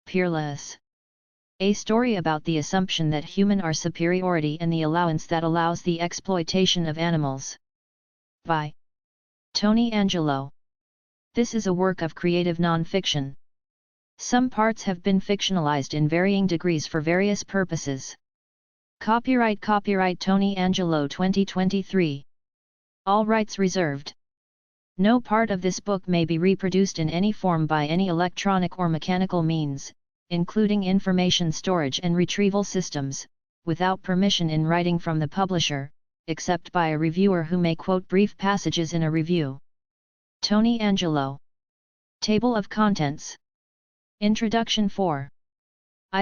Peerless. A story about the assumption that humans are superiority and the allowance that allows the exploitation of animals. By Tony Angelo. This is a work of creative non-fiction. Some parts have been fictionalized in varying degrees for various purposes. Copyright Tony Angelo 2023. All rights reserved. No part of this book may be reproduced in any form by any electronic or mechanical means, including information storage and retrieval systems, without permission in writing from the publisher, except by a reviewer who may quote brief passages in a review. Tony Angelo. Table of Contents. Introduction 4.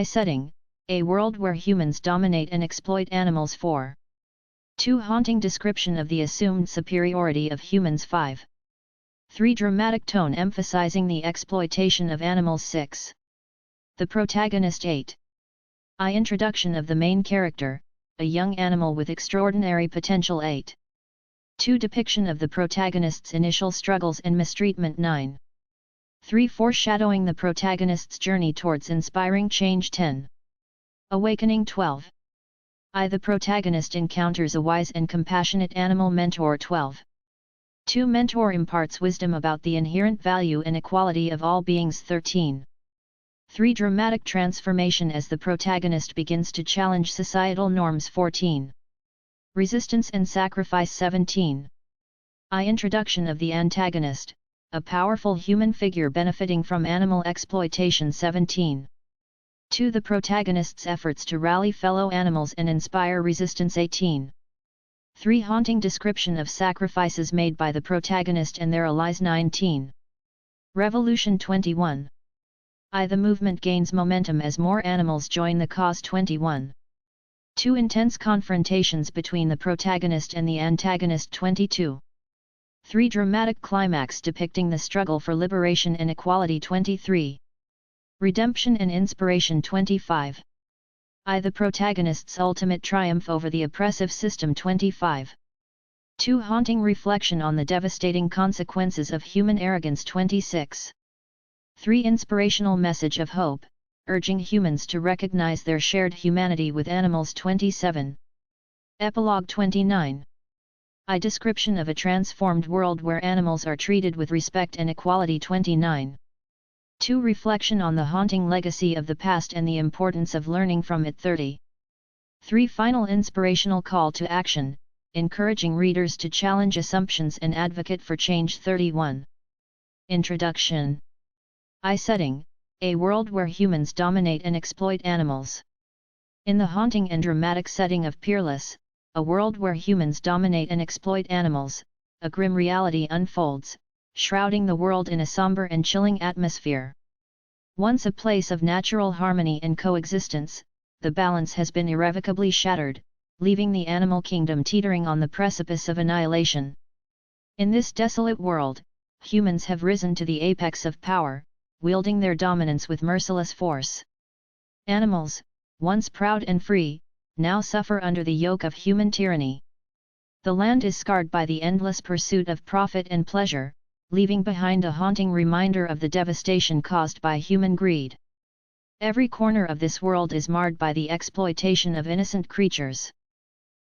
Setting, a world where humans dominate and exploit animals 4. 2. Haunting description of the assumed superiority of humans 5. 3. Dramatic tone emphasizing the exploitation of animals 6. The protagonist 8. Introduction of the main character, a young animal with extraordinary potential 8. 2. Depiction of the protagonist's initial struggles and mistreatment 9. 3. Foreshadowing the protagonist's journey towards inspiring change 10. Awakening 12. The protagonist encounters a wise and compassionate animal mentor 12. 2. Mentor imparts wisdom about the inherent value and equality of all beings 13. 3. Dramatic transformation as the protagonist begins to challenge societal norms 14. Resistance and sacrifice 17. Introduction of the antagonist, a powerful human figure benefiting from animal exploitation 17. 2. The protagonist's efforts to rally fellow animals and inspire resistance 18. 3. Haunting description of sacrifices made by the protagonist and their allies 19. Revolution 21. The movement gains momentum as more animals join the cause 21. 2. Intense confrontations between the protagonist and the antagonist 22. 3. Dramatic climax depicting the struggle for liberation and equality 23. Redemption and inspiration 25. The protagonist's ultimate triumph over the oppressive system 25. 2. Haunting reflection on the devastating consequences of human arrogance 26. 3. Inspirational message of hope, urging humans to recognize their shared humanity with animals 27. Epilogue 29. Description of a transformed world where animals are treated with respect and equality 29. 2. Reflection on the haunting legacy of the past and the importance of learning from it 30. 3. Final inspirational call to action, encouraging readers to challenge assumptions and advocate for change 31. Introduction. Setting, a world where humans dominate and exploit animals. In the haunting and dramatic setting of Peerless, a world where humans dominate and exploit animals, a grim reality unfolds, shrouding the world in a somber and chilling atmosphere. Once a place of natural harmony and coexistence, the balance has been irrevocably shattered, leaving the animal kingdom teetering on the precipice of annihilation. In this desolate world, humans have risen to the apex of power, wielding their dominance with merciless force. Animals, once proud and free, now suffer under the yoke of human tyranny. The land is scarred by the endless pursuit of profit and pleasure, leaving behind a haunting reminder of the devastation caused by human greed. Every corner of this world is marred by the exploitation of innocent creatures.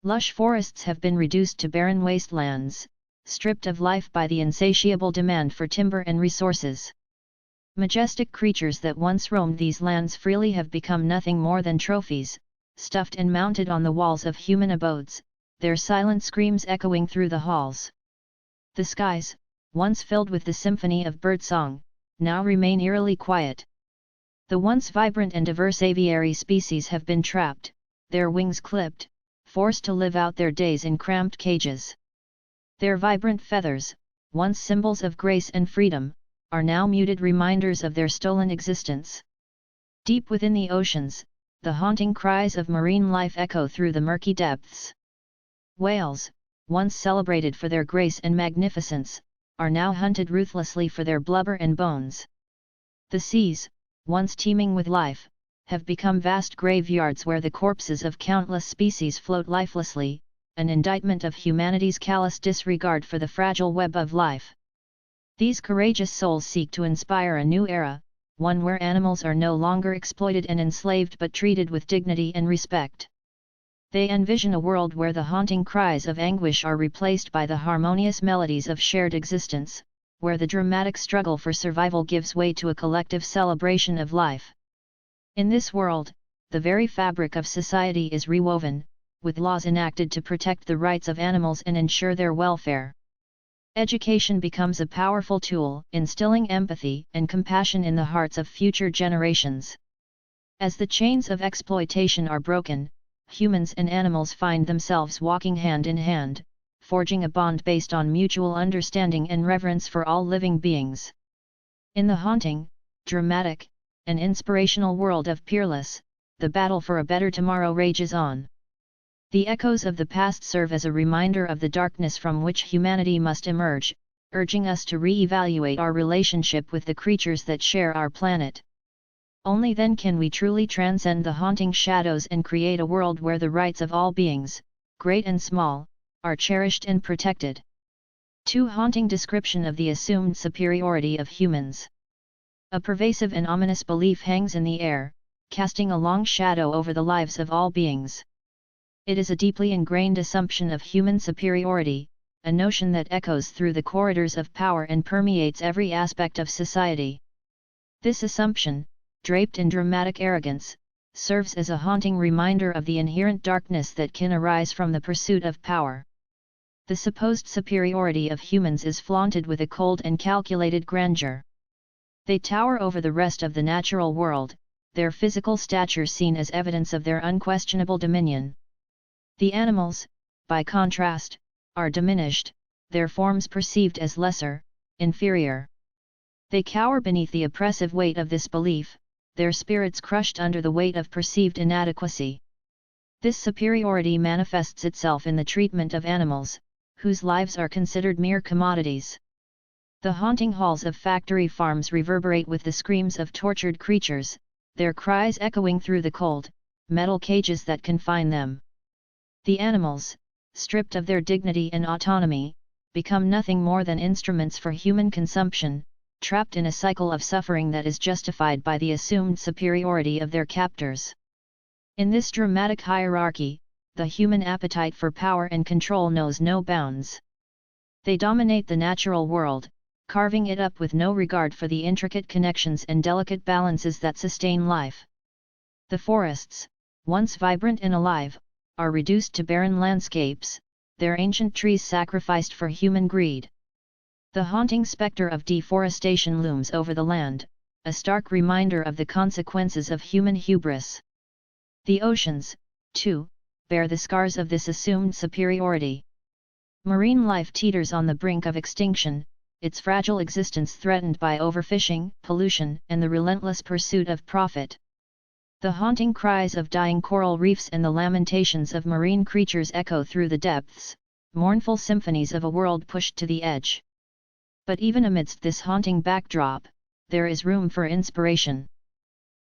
Lush forests have been reduced to barren wastelands, stripped of life by the insatiable demand for timber and resources. Majestic creatures that once roamed these lands freely have become nothing more than trophies, stuffed and mounted on the walls of human abodes, their silent screams echoing through the halls. The skies, once filled with the symphony of birdsong, now remain eerily quiet. The once vibrant and diverse aviary species have been trapped, their wings clipped, forced to live out their days in cramped cages. Their vibrant feathers, once symbols of grace and freedom, are now muted reminders of their stolen existence. Deep within the oceans, the haunting cries of marine life echo through the murky depths. Whales, once celebrated for their grace and magnificence, are now hunted ruthlessly for their blubber and bones. The seas, once teeming with life, have become vast graveyards where the corpses of countless species float lifelessly, an indictment of humanity's callous disregard for the fragile web of life. These courageous souls seek to inspire a new era, one where animals are no longer exploited and enslaved but treated with dignity and respect. They envision a world where the haunting cries of anguish are replaced by the harmonious melodies of shared existence, where the dramatic struggle for survival gives way to a collective celebration of life. In this world, the very fabric of society is rewoven, with laws enacted to protect the rights of animals and ensure their welfare. Education becomes a powerful tool, instilling empathy and compassion in the hearts of future generations. As the chains of exploitation are broken, humans and animals find themselves walking hand in hand, forging a bond based on mutual understanding and reverence for all living beings. In the haunting, dramatic, and inspirational world of Peerless, the battle for a better tomorrow rages on. The echoes of the past serve as a reminder of the darkness from which humanity must emerge, urging us to re-evaluate our relationship with the creatures that share our planet. Only then can we truly transcend the haunting shadows and create a world where the rights of all beings, great and small, are cherished and protected. 2. Haunting description of the assumed superiority of humans. A pervasive and ominous belief hangs in the air, casting a long shadow over the lives of all beings. It is a deeply ingrained assumption of human superiority, a notion that echoes through the corridors of power and permeates every aspect of society. This assumption, draped in dramatic arrogance, serves as a haunting reminder of the inherent darkness that can arise from the pursuit of power. The supposed superiority of humans is flaunted with a cold and calculated grandeur. They tower over the rest of the natural world, their physical stature seen as evidence of their unquestionable dominion. The animals, by contrast, are diminished, their forms perceived as lesser, inferior. They cower beneath the oppressive weight of this belief, their spirits crushed under the weight of perceived inadequacy. This superiority manifests itself in the treatment of animals, whose lives are considered mere commodities. The haunting halls of factory farms reverberate with the screams of tortured creatures, their cries echoing through the cold, metal cages that confine them. The animals, stripped of their dignity and autonomy, become nothing more than instruments for human consumption, trapped in a cycle of suffering that is justified by the assumed superiority of their captors. In this dramatic hierarchy, the human appetite for power and control knows no bounds. They dominate the natural world, carving it up with no regard for the intricate connections and delicate balances that sustain life. The forests, once vibrant and alive, are reduced to barren landscapes, their ancient trees sacrificed for human greed. The haunting specter of deforestation looms over the land, a stark reminder of the consequences of human hubris. The oceans, too, bear the scars of this assumed superiority. Marine life teeters on the brink of extinction, its fragile existence threatened by overfishing, pollution, and the relentless pursuit of profit. The haunting cries of dying coral reefs and the lamentations of marine creatures echo through the depths, mournful symphonies of a world pushed to the edge. But even amidst this haunting backdrop, there is room for inspiration.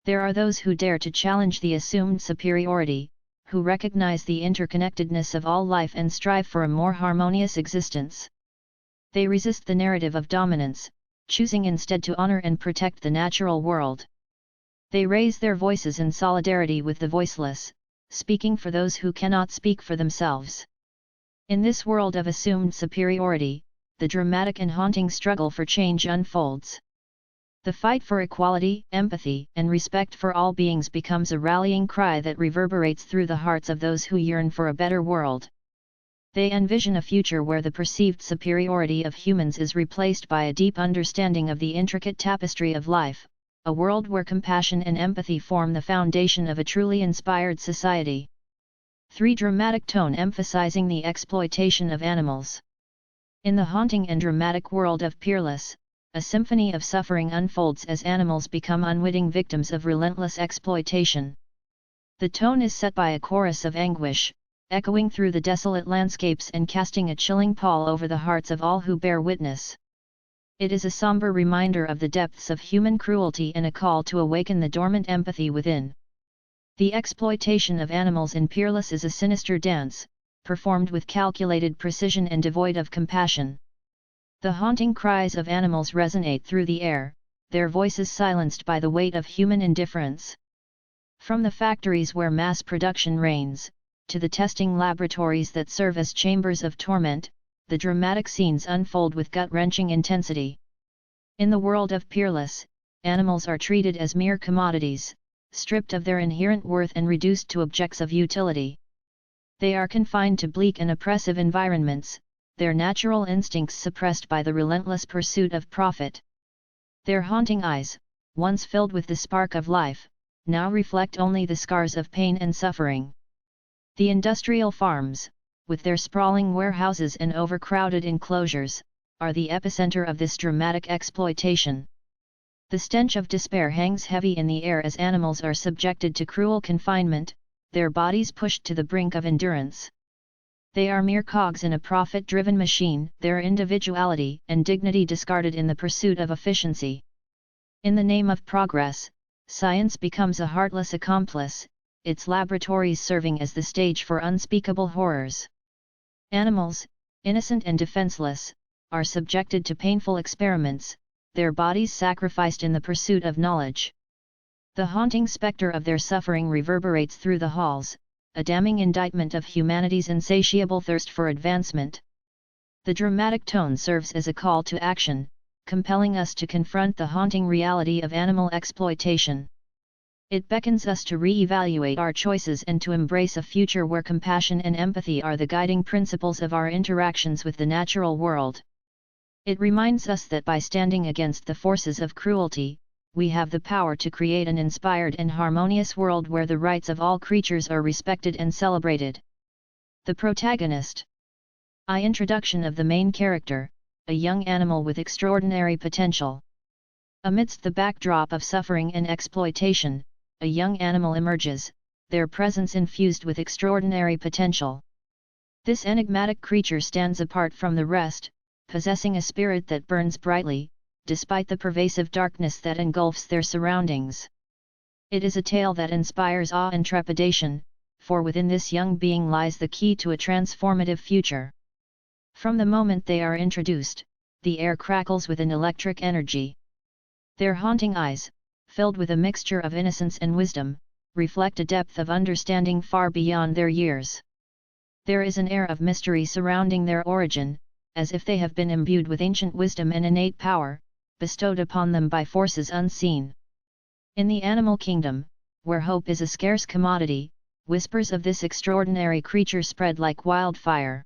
There are those who dare to challenge the assumed superiority, who recognize the interconnectedness of all life and strive for a more harmonious existence. They resist the narrative of dominance, choosing instead to honor and protect the natural world. They raise their voices in solidarity with the voiceless, speaking for those who cannot speak for themselves. In this world of assumed superiority, the dramatic and haunting struggle for change unfolds. The fight for equality, empathy, and respect for all beings becomes a rallying cry that reverberates through the hearts of those who yearn for a better world. They envision a future where the perceived superiority of humans is replaced by a deep understanding of the intricate tapestry of life, a world where compassion and empathy form the foundation of a truly inspired society. 3. Dramatic tone emphasizing the exploitation of animals. In the haunting and dramatic world of Peerless, a symphony of suffering unfolds as animals become unwitting victims of relentless exploitation. The tone is set by a chorus of anguish, echoing through the desolate landscapes and casting a chilling pall over the hearts of all who bear witness. It is a somber reminder of the depths of human cruelty and a call to awaken the dormant empathy within. The exploitation of animals in Peerless is a sinister dance, performed with calculated precision and devoid of compassion. The haunting cries of animals resonate through the air, their voices silenced by the weight of human indifference. From the factories where mass production reigns, to the testing laboratories that serve as chambers of torment, the dramatic scenes unfold with gut-wrenching intensity. In the world of Peerless, animals are treated as mere commodities, stripped of their inherent worth and reduced to objects of utility. They are confined to bleak and oppressive environments, their natural instincts suppressed by the relentless pursuit of profit. Their haunting eyes, once filled with the spark of life, now reflect only the scars of pain and suffering. The industrial farms, with their sprawling warehouses and overcrowded enclosures, are the epicenter of this dramatic exploitation. The stench of despair hangs heavy in the air as animals are subjected to cruel confinement, their bodies pushed to the brink of endurance. They are mere cogs in a profit-driven machine, their individuality and dignity discarded in the pursuit of efficiency. In the name of progress, science becomes a heartless accomplice, its laboratories serving as the stage for unspeakable horrors. Animals, innocent and defenseless, are subjected to painful experiments, their bodies sacrificed in the pursuit of knowledge. The haunting specter of their suffering reverberates through the halls, a damning indictment of humanity's insatiable thirst for advancement. The dramatic tone serves as a call to action, compelling us to confront the haunting reality of animal exploitation. It beckons us to re-evaluate our choices and to embrace a future where compassion and empathy are the guiding principles of our interactions with the natural world. It reminds us that by standing against the forces of cruelty, we have the power to create an inspired and harmonious world where the rights of all creatures are respected and celebrated. The protagonist. Introduction of the main character, a young animal with extraordinary potential. Amidst the backdrop of suffering and exploitation, a young animal emerges, their presence infused with extraordinary potential. This enigmatic creature stands apart from the rest, possessing a spirit that burns brightly, despite the pervasive darkness that engulfs their surroundings. It is a tale that inspires awe and trepidation, for within this young being lies the key to a transformative future. From the moment they are introduced, the air crackles with an electric energy. Their haunting eyes, filled with a mixture of innocence and wisdom, reflect a depth of understanding far beyond their years. There is an air of mystery surrounding their origin, as if they have been imbued with ancient wisdom and innate power, bestowed upon them by forces unseen. In the animal kingdom, where hope is a scarce commodity, whispers of this extraordinary creature spread like wildfire.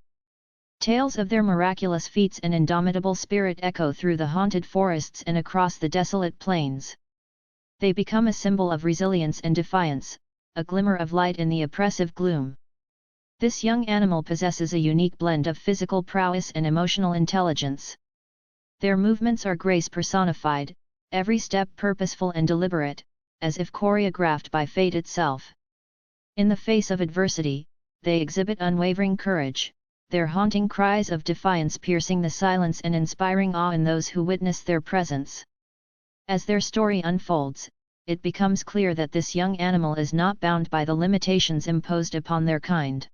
Tales of their miraculous feats and indomitable spirit echo through the haunted forests and across the desolate plains. They become a symbol of resilience and defiance, a glimmer of light in the oppressive gloom. This young animal possesses a unique blend of physical prowess and emotional intelligence. Their movements are grace personified, every step purposeful and deliberate, as if choreographed by fate itself. In the face of adversity, they exhibit unwavering courage, their haunting cries of defiance piercing the silence and inspiring awe in those who witness their presence. As their story unfolds, it becomes clear that this young animal is not bound by the limitations imposed upon their kind.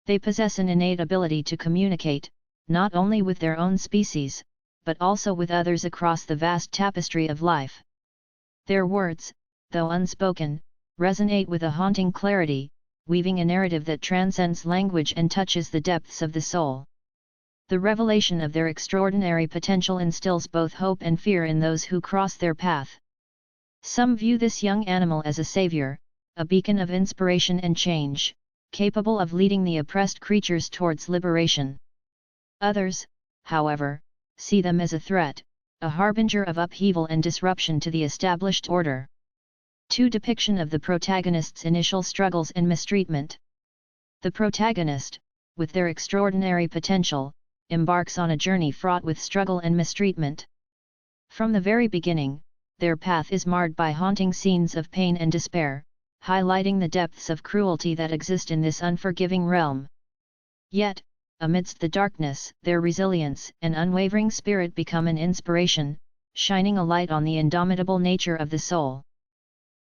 They possess an innate ability to communicate, not only with their own species, but also with others across the vast tapestry of life. Their words, though unspoken, resonate with a haunting clarity, weaving a narrative that transcends language and touches the depths of the soul. The revelation of their extraordinary potential instills both hope and fear in those who cross their path. Some view this young animal as a savior, a beacon of inspiration and change, capable of leading the oppressed creatures towards liberation. Others, however, see them as a threat, a harbinger of upheaval and disruption to the established order. 2. Depiction of the protagonist's initial struggles and mistreatment. The protagonist, with their extraordinary potential, embarks on a journey fraught with struggle and mistreatment. From the very beginning, their path is marred by haunting scenes of pain and despair, highlighting the depths of cruelty that exist in this unforgiving realm. Yet, amidst the darkness, their resilience and unwavering spirit become an inspiration, shining a light on the indomitable nature of the soul.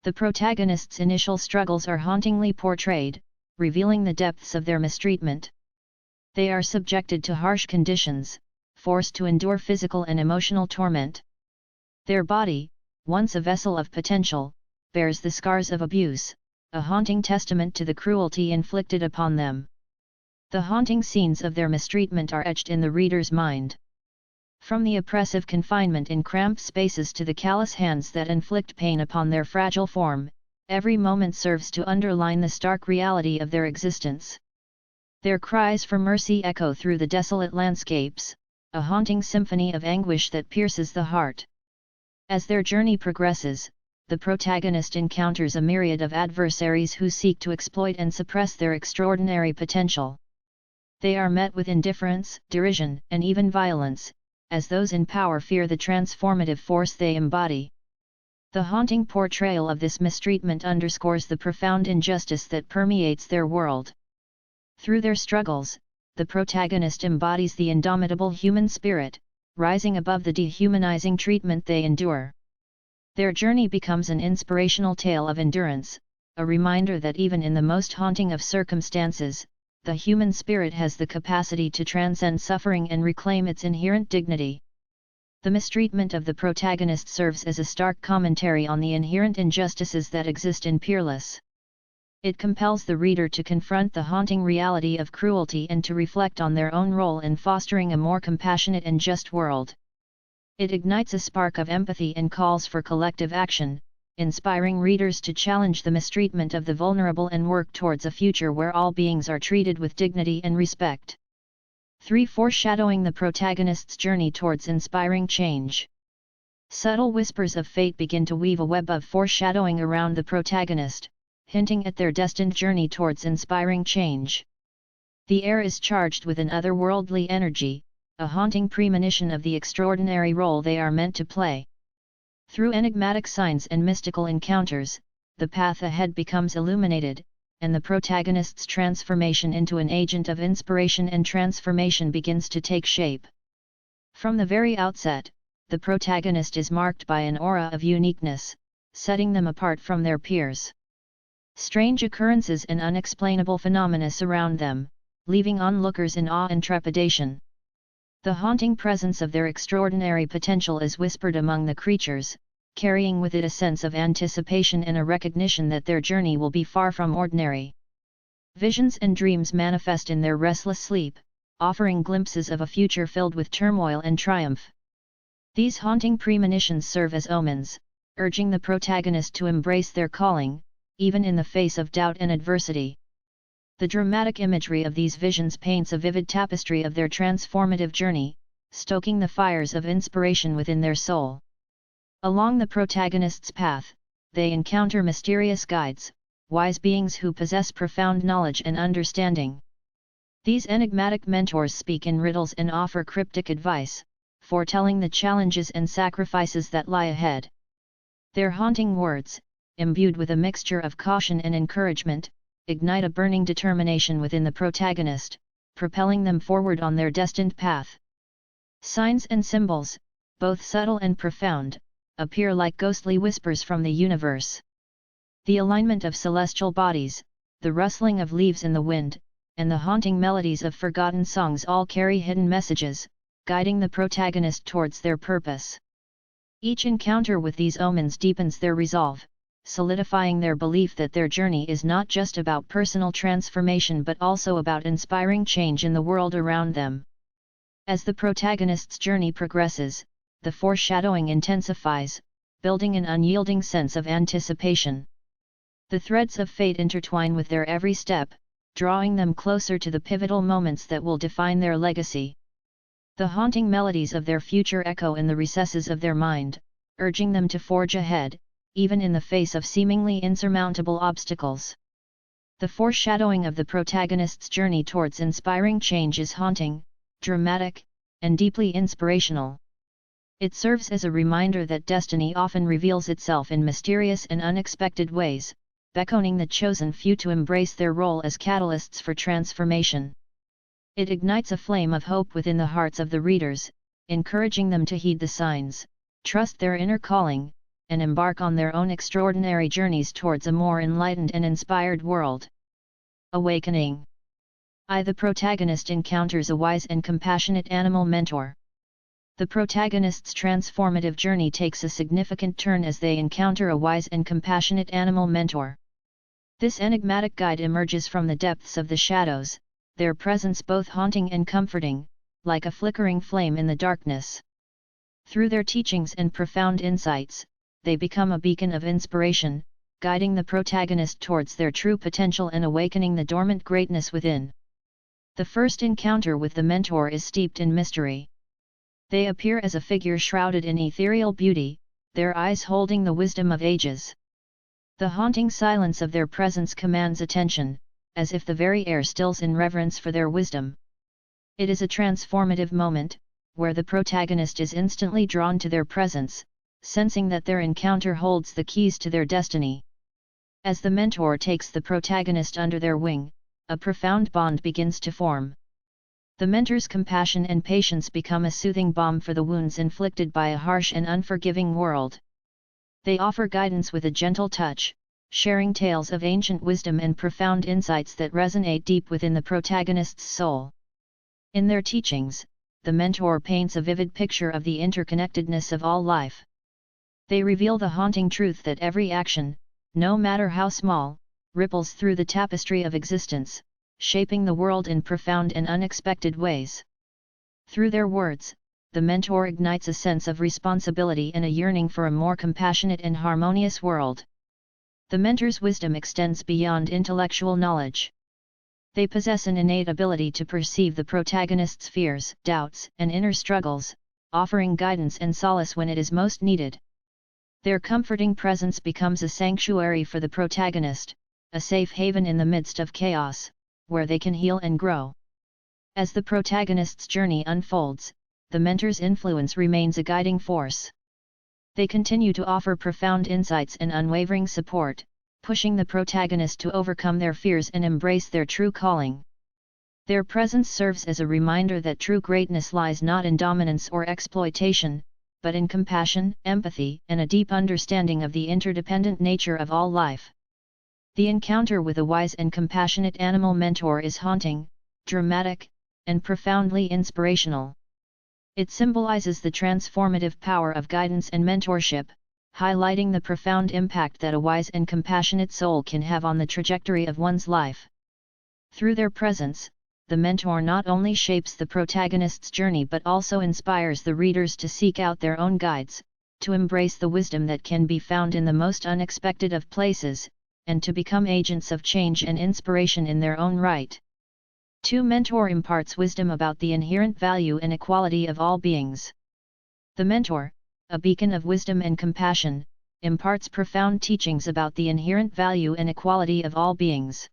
The protagonist's initial struggles are hauntingly portrayed, revealing the depths of their mistreatment. They are subjected to harsh conditions, forced to endure physical and emotional torment. Their body, once a vessel of potential, bears the scars of abuse, a haunting testament to the cruelty inflicted upon them. The haunting scenes of their mistreatment are etched in the reader's mind. From the oppressive confinement in cramped spaces to the callous hands that inflict pain upon their fragile form, every moment serves to underline the stark reality of their existence. Their cries for mercy echo through the desolate landscapes, a haunting symphony of anguish that pierces the heart. As their journey progresses, the protagonist encounters a myriad of adversaries who seek to exploit and suppress their extraordinary potential. They are met with indifference, derision, and even violence, as those in power fear the transformative force they embody. The haunting portrayal of this mistreatment underscores the profound injustice that permeates their world. Through their struggles, the protagonist embodies the indomitable human spirit, rising above the dehumanizing treatment they endure. Their journey becomes an inspirational tale of endurance, a reminder that even in the most haunting of circumstances, the human spirit has the capacity to transcend suffering and reclaim its inherent dignity. The mistreatment of the protagonist serves as a stark commentary on the inherent injustices that exist in Peerless. It compels the reader to confront the haunting reality of cruelty and to reflect on their own role in fostering a more compassionate and just world. It ignites a spark of empathy and calls for collective action, inspiring readers to challenge the mistreatment of the vulnerable and work towards a future where all beings are treated with dignity and respect. 3. Foreshadowing the protagonist's journey towards inspiring change. Subtle whispers of fate begin to weave a web of foreshadowing around the protagonist, hinting at their destined journey towards inspiring change. The air is charged with an otherworldly energy, a haunting premonition of the extraordinary role they are meant to play. Through enigmatic signs and mystical encounters, the path ahead becomes illuminated, and the protagonist's transformation into an agent of inspiration and transformation begins to take shape. From the very outset, the protagonist is marked by an aura of uniqueness, setting them apart from their peers. Strange occurrences and unexplainable phenomena surround them, leaving onlookers in awe and trepidation. The haunting presence of their extraordinary potential is whispered among the creatures, carrying with it a sense of anticipation and a recognition that their journey will be far from ordinary. Visions and dreams manifest in their restless sleep, offering glimpses of a future filled with turmoil and triumph. These haunting premonitions serve as omens, urging the protagonist to embrace their calling, even in the face of doubt and adversity. The dramatic imagery of these visions paints a vivid tapestry of their transformative journey, stoking the fires of inspiration within their soul. Along the protagonist's path, they encounter mysterious guides, wise beings who possess profound knowledge and understanding. These enigmatic mentors speak in riddles and offer cryptic advice, foretelling the challenges and sacrifices that lie ahead. Their haunting words, imbued with a mixture of caution and encouragement, ignite a burning determination within the protagonist, propelling them forward on their destined path. Signs and symbols, both subtle and profound, appear like ghostly whispers from the universe. The alignment of celestial bodies, the rustling of leaves in the wind, and the haunting melodies of forgotten songs all carry hidden messages, guiding the protagonist towards their purpose. Each encounter with these omens deepens their resolve, solidifying their belief that their journey is not just about personal transformation but also about inspiring change in the world around them. As the protagonist's journey progresses, the foreshadowing intensifies, building an unyielding sense of anticipation. The threads of fate intertwine with their every step, drawing them closer to the pivotal moments that will define their legacy. The haunting melodies of their future echo in the recesses of their mind, urging them to forge ahead, even in the face of seemingly insurmountable obstacles. The foreshadowing of the protagonist's journey towards inspiring change is haunting, dramatic, and deeply inspirational. It serves as a reminder that destiny often reveals itself in mysterious and unexpected ways, beckoning the chosen few to embrace their role as catalysts for transformation. It ignites a flame of hope within the hearts of the readers, encouraging them to heed the signs, trust their inner calling, and embark on their own extraordinary journeys towards a more enlightened and inspired world. Awakening. The protagonist encounters a wise and compassionate animal mentor. The protagonist's transformative journey takes a significant turn as they encounter a wise and compassionate animal mentor. This enigmatic guide emerges from the depths of the shadows, their presence both haunting and comforting, like a flickering flame in the darkness. Through their teachings and profound insights, they become a beacon of inspiration, guiding the protagonist towards their true potential and awakening the dormant greatness within. The first encounter with the mentor is steeped in mystery. They appear as a figure shrouded in ethereal beauty, their eyes holding the wisdom of ages. The haunting silence of their presence commands attention, as if the very air stills in reverence for their wisdom. It is a transformative moment, where the protagonist is instantly drawn to their presence, sensing that their encounter holds the keys to their destiny. As the mentor takes the protagonist under their wing, a profound bond begins to form. The mentor's compassion and patience become a soothing balm for the wounds inflicted by a harsh and unforgiving world. They offer guidance with a gentle touch, sharing tales of ancient wisdom and profound insights that resonate deep within the protagonist's soul. In their teachings, the mentor paints a vivid picture of the interconnectedness of all life. They reveal the haunting truth that every action, no matter how small, ripples through the tapestry of existence, shaping the world in profound and unexpected ways. Through their words, the mentor ignites a sense of responsibility and a yearning for a more compassionate and harmonious world. The mentor's wisdom extends beyond intellectual knowledge. They possess an innate ability to perceive the protagonist's fears, doubts, and inner struggles, offering guidance and solace when it is most needed. Their comforting presence becomes a sanctuary for the protagonist, a safe haven in the midst of chaos, where they can heal and grow. As the protagonist's journey unfolds, the mentor's influence remains a guiding force. They continue to offer profound insights and unwavering support, pushing the protagonist to overcome their fears and embrace their true calling. Their presence serves as a reminder that true greatness lies not in dominance or exploitation, but in compassion, empathy, and a deep understanding of the interdependent nature of all life. The encounter with a wise and compassionate animal mentor is haunting, dramatic, and profoundly inspirational. It symbolizes the transformative power of guidance and mentorship, highlighting the profound impact that a wise and compassionate soul can have on the trajectory of one's life. Through their presence, the mentor not only shapes the protagonist's journey but also inspires the readers to seek out their own guides, to embrace the wisdom that can be found in the most unexpected of places, and to become agents of change and inspiration in their own right. 2. Mentor imparts wisdom about the inherent value and equality of all beings. The mentor, a beacon of wisdom and compassion, imparts profound teachings about the inherent value and equality of all beings.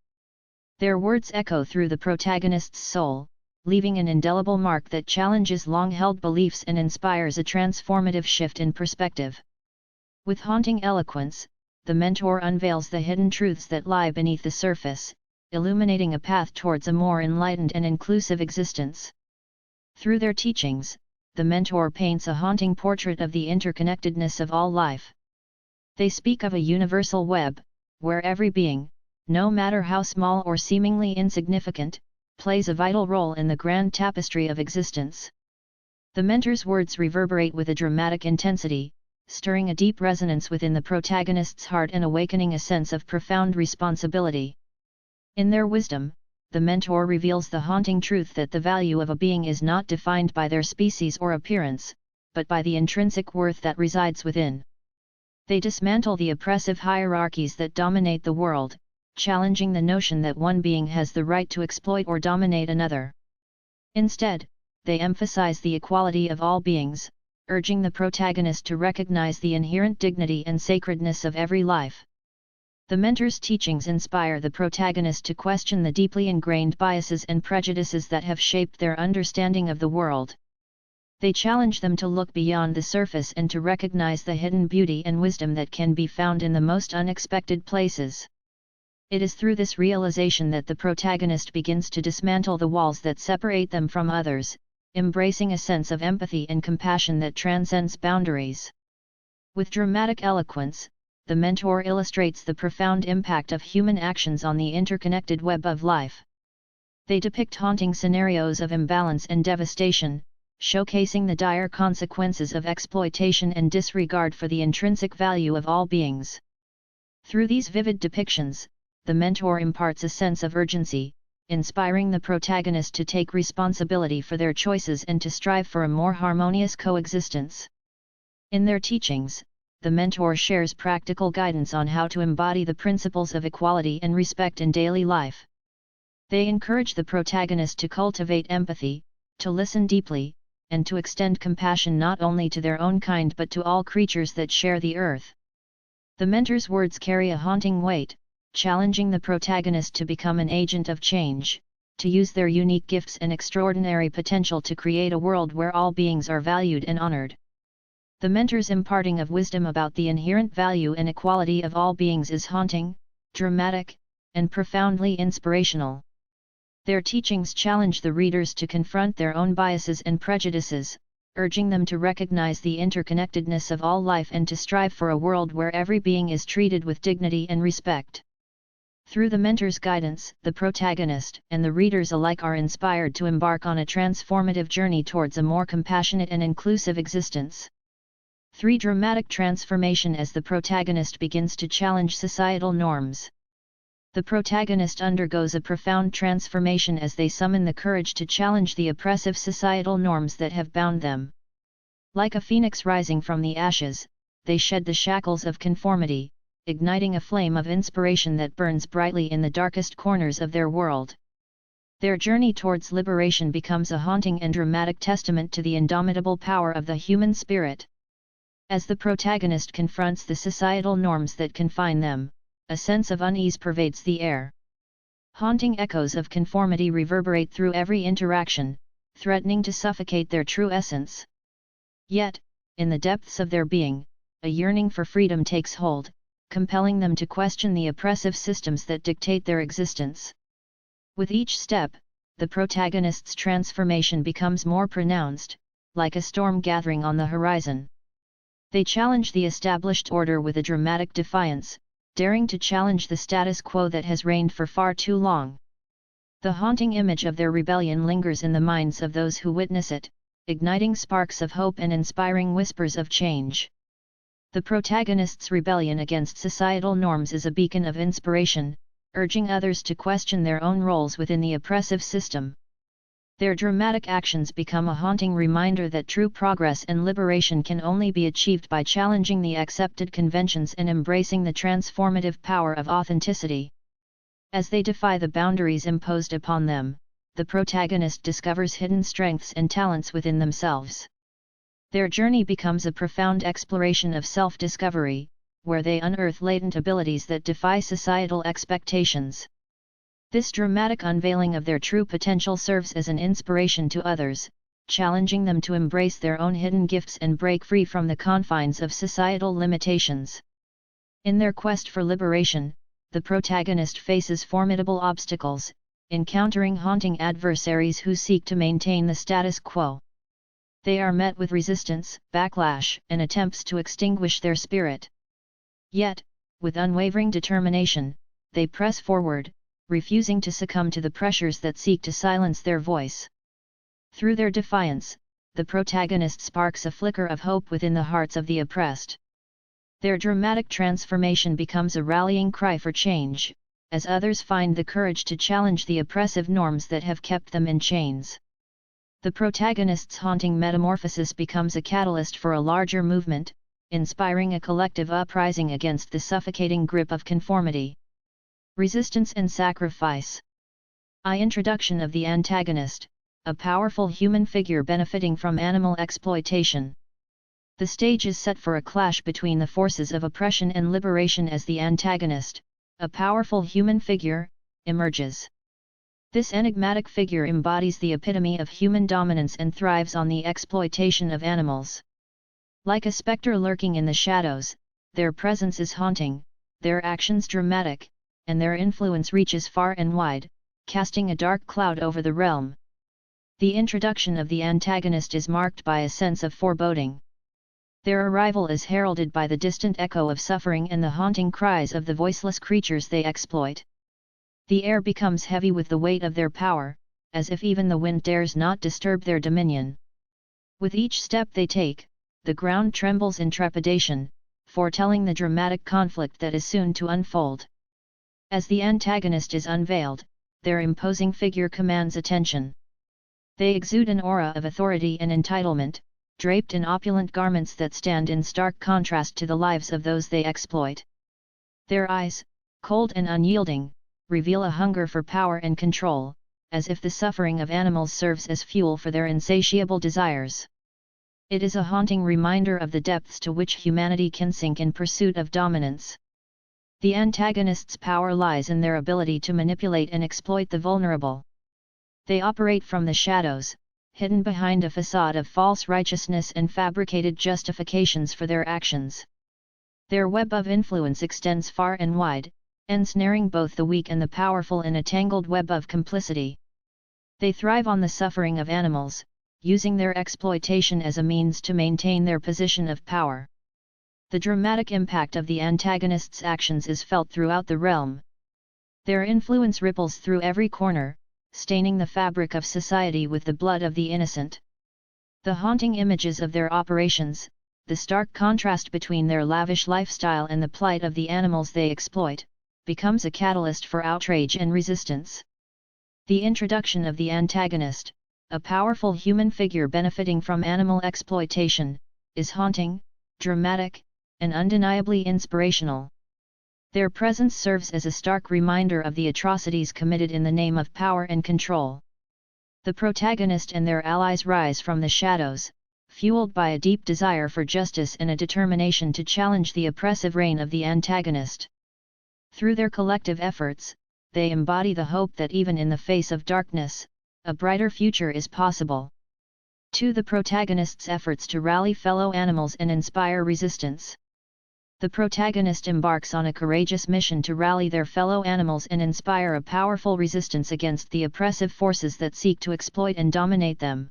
Their words echo through the protagonist's soul, leaving an indelible mark that challenges long-held beliefs and inspires a transformative shift in perspective. With haunting eloquence, the mentor unveils the hidden truths that lie beneath the surface, illuminating a path towards a more enlightened and inclusive existence. Through their teachings, the mentor paints a haunting portrait of the interconnectedness of all life. They speak of a universal web, where every being, no matter how small or seemingly insignificant, plays a vital role in the grand tapestry of existence. The mentor's words reverberate with a dramatic intensity, stirring a deep resonance within the protagonist's heart and awakening a sense of profound responsibility. In their wisdom, the mentor reveals the haunting truth that the value of a being is not defined by their species or appearance, but by the intrinsic worth that resides within. They dismantle the oppressive hierarchies that dominate the world, challenging the notion that one being has the right to exploit or dominate another. Instead, they emphasize the equality of all beings, urging the protagonist to recognize the inherent dignity and sacredness of every life. The mentor's teachings inspire the protagonist to question the deeply ingrained biases and prejudices that have shaped their understanding of the world. They challenge them to look beyond the surface and to recognize the hidden beauty and wisdom that can be found in the most unexpected places. It is through this realization that the protagonist begins to dismantle the walls that separate them from others, embracing a sense of empathy and compassion that transcends boundaries. With dramatic eloquence, the mentor illustrates the profound impact of human actions on the interconnected web of life. They depict haunting scenarios of imbalance and devastation, showcasing the dire consequences of exploitation and disregard for the intrinsic value of all beings. Through these vivid depictions, the mentor imparts a sense of urgency, inspiring the protagonist to take responsibility for their choices and to strive for a more harmonious coexistence. In their teachings, the mentor shares practical guidance on how to embody the principles of equality and respect in daily life. They encourage the protagonist to cultivate empathy, to listen deeply, and to extend compassion not only to their own kind but to all creatures that share the earth. The mentor's words carry a haunting weight, challenging the protagonist to become an agent of change, to use their unique gifts and extraordinary potential to create a world where all beings are valued and honored. The mentor's imparting of wisdom about the inherent value and equality of all beings is haunting, dramatic, and profoundly inspirational. Their teachings challenge the readers to confront their own biases and prejudices, urging them to recognize the interconnectedness of all life and to strive for a world where every being is treated with dignity and respect. Through the mentor's guidance, the protagonist and the readers alike are inspired to embark on a transformative journey towards a more compassionate and inclusive existence. 3. Dramatic transformation. As the protagonist begins to challenge societal norms, the protagonist undergoes a profound transformation as they summon the courage to challenge the oppressive societal norms that have bound them. Like a phoenix rising from the ashes, they shed the shackles of conformity, igniting a flame of inspiration that burns brightly in the darkest corners of their world. Their journey towards liberation becomes a haunting and dramatic testament to the indomitable power of the human spirit. As the protagonist confronts the societal norms that confine them, a sense of unease pervades the air. Haunting echoes of conformity reverberate through every interaction, threatening to suffocate their true essence. Yet, in the depths of their being, a yearning for freedom takes hold, compelling them to question the oppressive systems that dictate their existence. With each step, the protagonist's transformation becomes more pronounced, like a storm gathering on the horizon. They challenge the established order with a dramatic defiance, daring to challenge the status quo that has reigned for far too long. The haunting image of their rebellion lingers in the minds of those who witness it, igniting sparks of hope and inspiring whispers of change. The protagonist's rebellion against societal norms is a beacon of inspiration, urging others to question their own roles within the oppressive system. Their dramatic actions become a haunting reminder that true progress and liberation can only be achieved by challenging the accepted conventions and embracing the transformative power of authenticity. As they defy the boundaries imposed upon them, the protagonist discovers hidden strengths and talents within themselves. Their journey becomes a profound exploration of self-discovery, where they unearth latent abilities that defy societal expectations. This dramatic unveiling of their true potential serves as an inspiration to others, challenging them to embrace their own hidden gifts and break free from the confines of societal limitations. In their quest for liberation, the protagonist faces formidable obstacles, encountering haunting adversaries who seek to maintain the status quo. They are met with resistance, backlash, and attempts to extinguish their spirit. Yet, with unwavering determination, they press forward, refusing to succumb to the pressures that seek to silence their voice. Through their defiance, the protagonist sparks a flicker of hope within the hearts of the oppressed. Their dramatic transformation becomes a rallying cry for change, as others find the courage to challenge the oppressive norms that have kept them in chains. The protagonist's haunting metamorphosis becomes a catalyst for a larger movement, inspiring a collective uprising against the suffocating grip of conformity. Resistance and sacrifice. Introduction of the antagonist, a powerful human figure benefiting from animal exploitation. The stage is set for a clash between the forces of oppression and liberation as the antagonist, a powerful human figure, emerges. This enigmatic figure embodies the epitome of human dominance and thrives on the exploitation of animals. Like a specter lurking in the shadows, their presence is haunting, their actions dramatic, and their influence reaches far and wide, casting a dark cloud over the realm. The introduction of the antagonist is marked by a sense of foreboding. Their arrival is heralded by the distant echo of suffering and the haunting cries of the voiceless creatures they exploit. The air becomes heavy with the weight of their power, as if even the wind dares not disturb their dominion. With each step they take, the ground trembles in trepidation, foretelling the dramatic conflict that is soon to unfold. As the antagonist is unveiled, their imposing figure commands attention. They exude an aura of authority and entitlement, draped in opulent garments that stand in stark contrast to the lives of those they exploit. Their eyes, cold and unyielding, reveal a hunger for power and control, as if the suffering of animals serves as fuel for their insatiable desires. It is a haunting reminder of the depths to which humanity can sink in pursuit of dominance. The antagonist's power lies in their ability to manipulate and exploit the vulnerable. They operate from the shadows, hidden behind a facade of false righteousness and fabricated justifications for their actions. Their web of influence extends far and wide, ensnaring both the weak and the powerful in a tangled web of complicity. They thrive on the suffering of animals, using their exploitation as a means to maintain their position of power. The dramatic impact of the antagonist's actions is felt throughout the realm. Their influence ripples through every corner, staining the fabric of society with the blood of the innocent. The haunting images of their operations, the stark contrast between their lavish lifestyle and the plight of the animals they exploit, becomes a catalyst for outrage and resistance. The introduction of the antagonist, a powerful human figure benefiting from animal exploitation, is haunting, dramatic, and undeniably inspirational. Their presence serves as a stark reminder of the atrocities committed in the name of power and control. The protagonist and their allies rise from the shadows, fueled by a deep desire for justice and a determination to challenge the oppressive reign of the antagonist. Through their collective efforts, they embody the hope that even in the face of darkness, a brighter future is possible. To the protagonist's efforts to rally fellow animals and inspire resistance. The protagonist embarks on a courageous mission to rally their fellow animals and inspire a powerful resistance against the oppressive forces that seek to exploit and dominate them.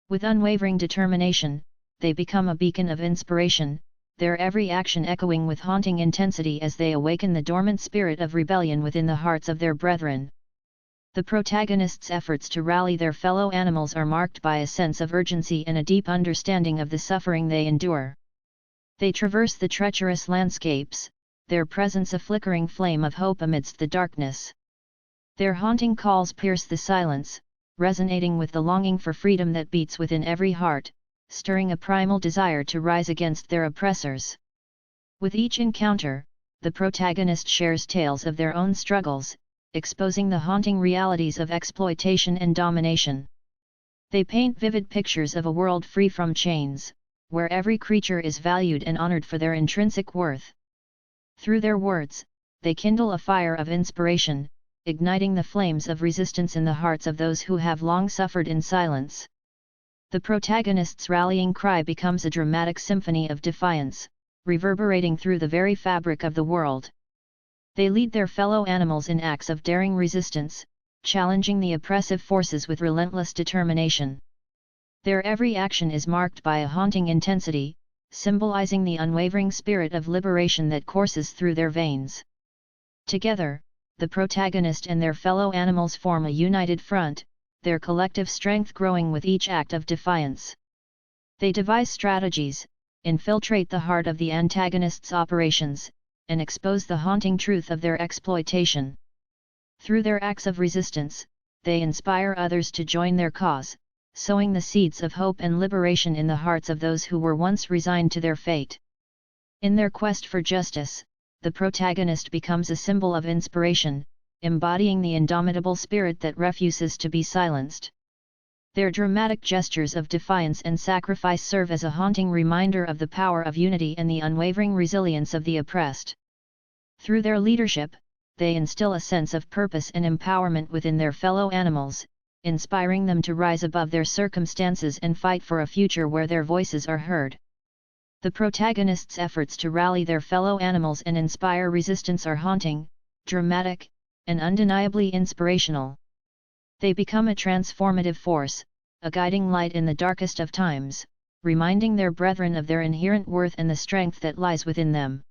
With unwavering determination, they become a beacon of inspiration, their every action echoing with haunting intensity as they awaken the dormant spirit of rebellion within the hearts of their brethren. The protagonist's efforts to rally their fellow animals are marked by a sense of urgency and a deep understanding of the suffering they endure. They traverse the treacherous landscapes, their presence a flickering flame of hope amidst the darkness. Their haunting calls pierce the silence, resonating with the longing for freedom that beats within every heart, stirring a primal desire to rise against their oppressors. With each encounter, the protagonist shares tales of their own struggles, exposing the haunting realities of exploitation and domination. They paint vivid pictures of a world free from chains, where every creature is valued and honored for their intrinsic worth. Through their words, they kindle a fire of inspiration, igniting the flames of resistance in the hearts of those who have long suffered in silence. The protagonist's rallying cry becomes a dramatic symphony of defiance, reverberating through the very fabric of the world. They lead their fellow animals in acts of daring resistance, challenging the oppressive forces with relentless determination. Their every action is marked by a haunting intensity, symbolizing the unwavering spirit of liberation that courses through their veins. Together, the protagonist and their fellow animals form a united front, their collective strength growing with each act of defiance. They devise strategies, infiltrate the heart of the antagonist's operations, and expose the haunting truth of their exploitation. Through their acts of resistance, they inspire others to join their cause, sowing the seeds of hope and liberation in the hearts of those who were once resigned to their fate. In their quest for justice, the protagonist becomes a symbol of inspiration, embodying the indomitable spirit that refuses to be silenced. Their dramatic gestures of defiance and sacrifice serve as a haunting reminder of the power of unity and the unwavering resilience of the oppressed. Through their leadership, they instill a sense of purpose and empowerment within their fellow animals, inspiring them to rise above their circumstances and fight for a future where their voices are heard. The protagonist's efforts to rally their fellow animals and inspire resistance are haunting, dramatic, and undeniably inspirational. They become a transformative force, a guiding light in the darkest of times, reminding their brethren of their inherent worth and the strength that lies within them.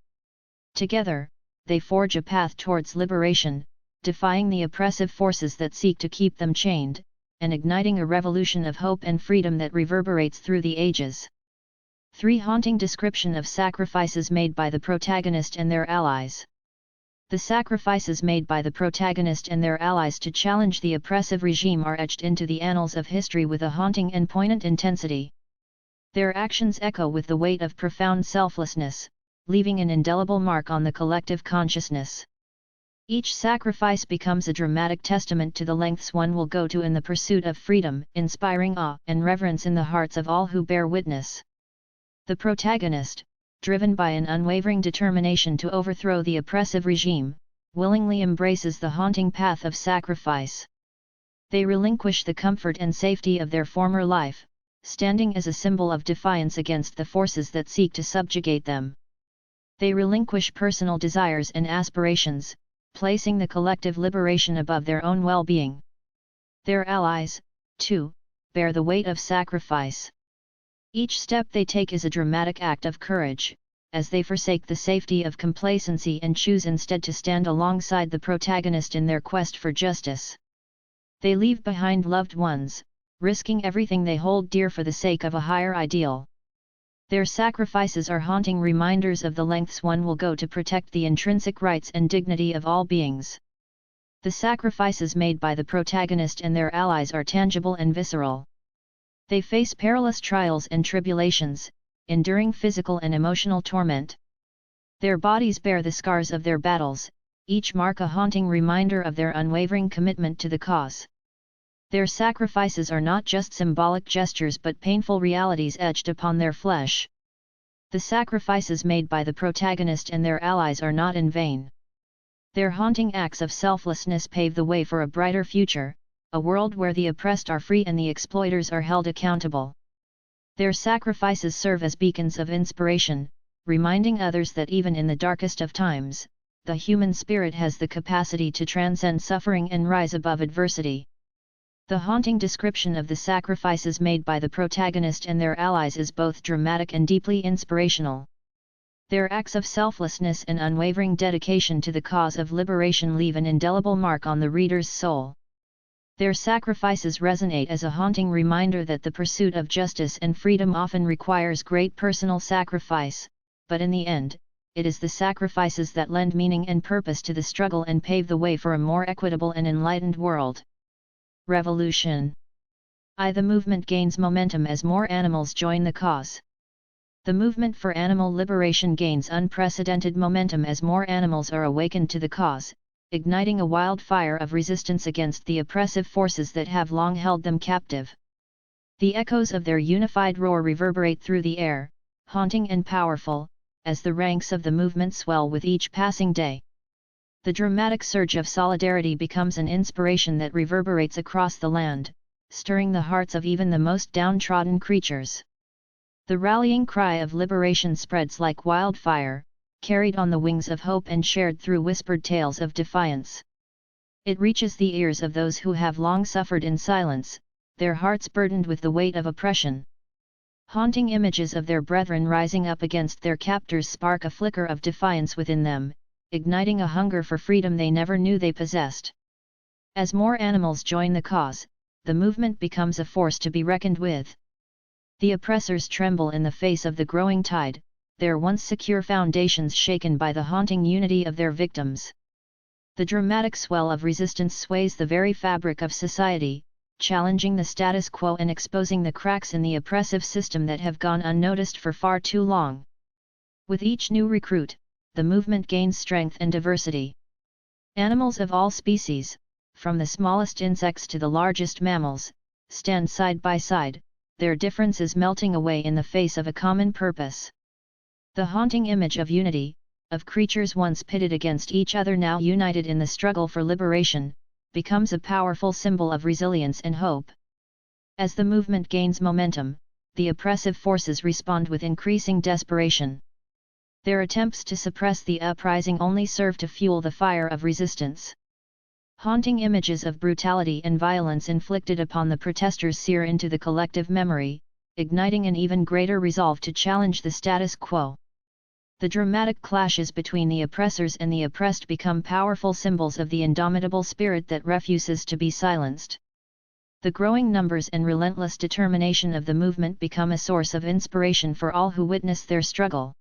Together, they forge a path towards liberation, defying the oppressive forces that seek to keep them chained, and igniting a revolution of hope and freedom that reverberates through the ages. 3. Haunting description of sacrifices made by the protagonist and their allies. The sacrifices made by the protagonist and their allies to challenge the oppressive regime are etched into the annals of history with a haunting and poignant intensity. Their actions echo with the weight of profound selflessness, leaving an indelible mark on the collective consciousness. Each sacrifice becomes a dramatic testament to the lengths one will go to in the pursuit of freedom, inspiring awe and reverence in the hearts of all who bear witness. The protagonist, driven by an unwavering determination to overthrow the oppressive regime, willingly embraces the haunting path of sacrifice. They relinquish the comfort and safety of their former life, standing as a symbol of defiance against the forces that seek to subjugate them. They relinquish personal desires and aspirations, placing the collective liberation above their own well-being. Their allies, too, bear the weight of sacrifice. Each step they take is a dramatic act of courage, as they forsake the safety of complacency and choose instead to stand alongside the protagonist in their quest for justice. They leave behind loved ones, risking everything they hold dear for the sake of a higher ideal. Their sacrifices are haunting reminders of the lengths one will go to protect the intrinsic rights and dignity of all beings. The sacrifices made by the protagonist and their allies are tangible and visceral. They face perilous trials and tribulations, enduring physical and emotional torment. Their bodies bear the scars of their battles, each mark a haunting reminder of their unwavering commitment to the cause. Their sacrifices are not just symbolic gestures but painful realities etched upon their flesh. The sacrifices made by the protagonist and their allies are not in vain. Their haunting acts of selflessness pave the way for a brighter future, a world where the oppressed are free and the exploiters are held accountable. Their sacrifices serve as beacons of inspiration, reminding others that even in the darkest of times, the human spirit has the capacity to transcend suffering and rise above adversity. The haunting description of the sacrifices made by the protagonist and their allies is both dramatic and deeply inspirational. Their acts of selflessness and unwavering dedication to the cause of liberation leave an indelible mark on the reader's soul. Their sacrifices resonate as a haunting reminder that the pursuit of justice and freedom often requires great personal sacrifice, but in the end, it is the sacrifices that lend meaning and purpose to the struggle and pave the way for a more equitable and enlightened world. Revolution. The movement gains momentum as more animals join the cause. The movement for animal liberation gains unprecedented momentum as more animals are awakened to the cause, igniting a wildfire of resistance against the oppressive forces that have long held them captive. The echoes of their unified roar reverberate through the air, haunting and powerful, as the ranks of the movement swell with each passing day. The dramatic surge of solidarity becomes an inspiration that reverberates across the land, stirring the hearts of even the most downtrodden creatures. The rallying cry of liberation spreads like wildfire, carried on the wings of hope and shared through whispered tales of defiance. It reaches the ears of those who have long suffered in silence, their hearts burdened with the weight of oppression. Haunting images of their brethren rising up against their captors spark a flicker of defiance within them, igniting a hunger for freedom they never knew they possessed. As more animals join the cause, the movement becomes a force to be reckoned with. The oppressors tremble in the face of the growing tide, their once secure foundations shaken by the haunting unity of their victims. The dramatic swell of resistance sways the very fabric of society, challenging the status quo and exposing the cracks in the oppressive system that have gone unnoticed for far too long. With each new recruit, the movement gains strength and diversity. Animals of all species, from the smallest insects to the largest mammals, stand side by side, their differences melting away in the face of a common purpose. The haunting image of unity, of creatures once pitted against each other now united in the struggle for liberation, becomes a powerful symbol of resilience and hope. As the movement gains momentum, the oppressive forces respond with increasing desperation. Their attempts to suppress the uprising only serve to fuel the fire of resistance. Haunting images of brutality and violence inflicted upon the protesters sear into the collective memory, igniting an even greater resolve to challenge the status quo. The dramatic clashes between the oppressors and the oppressed become powerful symbols of the indomitable spirit that refuses to be silenced. The growing numbers and relentless determination of the movement become a source of inspiration for all who witness their struggle.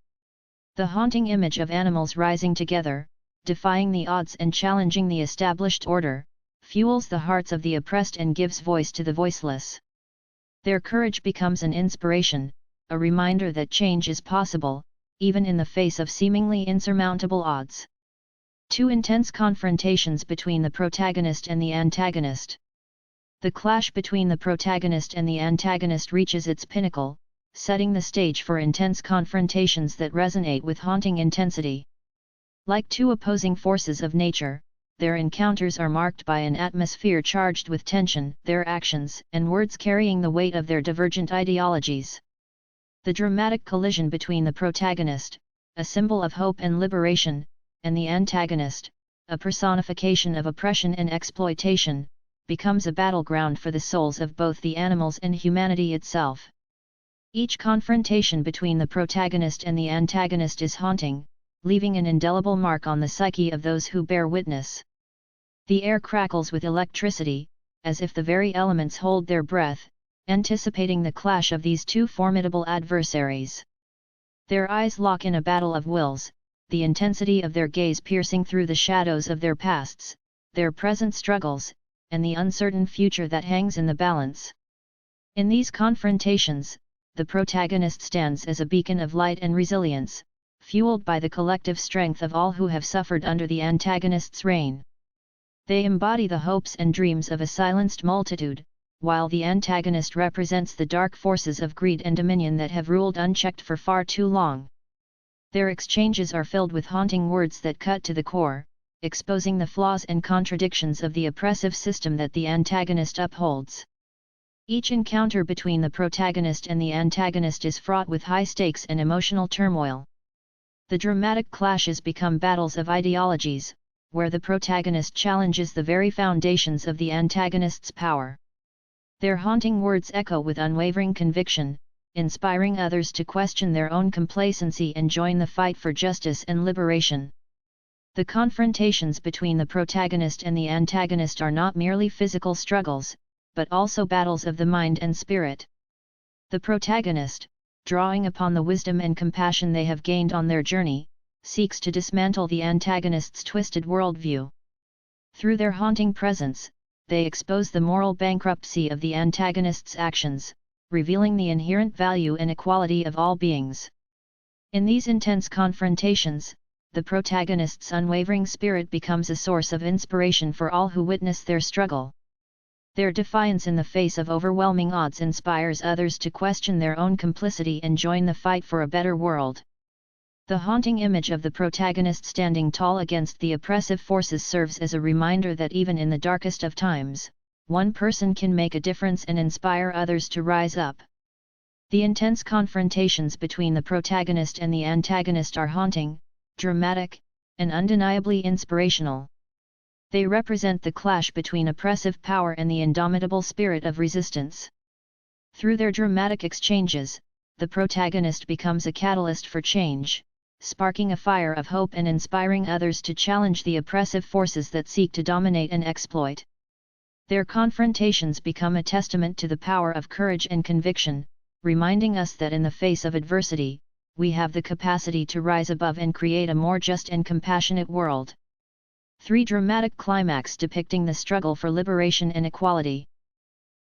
The haunting image of animals rising together, defying the odds and challenging the established order, fuels the hearts of the oppressed and gives voice to the voiceless. Their courage becomes an inspiration, a reminder that change is possible, even in the face of seemingly insurmountable odds. Two intense confrontations between the protagonist and the antagonist. The clash between the protagonist and the antagonist reaches its pinnacle, setting the stage for intense confrontations that resonate with haunting intensity. Like two opposing forces of nature, their encounters are marked by an atmosphere charged with tension, their actions and words carrying the weight of their divergent ideologies. The dramatic collision between the protagonist, a symbol of hope and liberation, and the antagonist, a personification of oppression and exploitation, becomes a battleground for the souls of both the animals and humanity itself. Each confrontation between the protagonist and the antagonist is haunting, leaving an indelible mark on the psyche of those who bear witness. The air crackles with electricity, as if the very elements hold their breath, anticipating the clash of these two formidable adversaries. Their eyes lock in a battle of wills, the intensity of their gaze piercing through the shadows of their pasts, their present struggles, and the uncertain future that hangs in the balance. In these confrontations, the protagonist stands as a beacon of light and resilience, fueled by the collective strength of all who have suffered under the antagonist's reign. They embody the hopes and dreams of a silenced multitude, while the antagonist represents the dark forces of greed and dominion that have ruled unchecked for far too long. Their exchanges are filled with haunting words that cut to the core, exposing the flaws and contradictions of the oppressive system that the antagonist upholds. Each encounter between the protagonist and the antagonist is fraught with high stakes and emotional turmoil. The dramatic clashes become battles of ideologies, where the protagonist challenges the very foundations of the antagonist's power. Their haunting words echo with unwavering conviction, inspiring others to question their own complacency and join the fight for justice and liberation. The confrontations between the protagonist and the antagonist are not merely physical struggles, but also battles of the mind and spirit. The protagonist, drawing upon the wisdom and compassion they have gained on their journey, seeks to dismantle the antagonist's twisted worldview. Through their haunting presence, they expose the moral bankruptcy of the antagonist's actions, revealing the inherent value and equality of all beings. In these intense confrontations, the protagonist's unwavering spirit becomes a source of inspiration for all who witness their struggle. Their defiance in the face of overwhelming odds inspires others to question their own complicity and join the fight for a better world. The haunting image of the protagonist standing tall against the oppressive forces serves as a reminder that even in the darkest of times, one person can make a difference and inspire others to rise up. The intense confrontations between the protagonist and the antagonist are haunting, dramatic, and undeniably inspirational. They represent the clash between oppressive power and the indomitable spirit of resistance. Through their dramatic exchanges, the protagonist becomes a catalyst for change, sparking a fire of hope and inspiring others to challenge the oppressive forces that seek to dominate and exploit. Their confrontations become a testament to the power of courage and conviction, reminding us that in the face of adversity, we have the capacity to rise above and create a more just and compassionate world. 3 dramatic climax depicting the struggle for liberation and equality.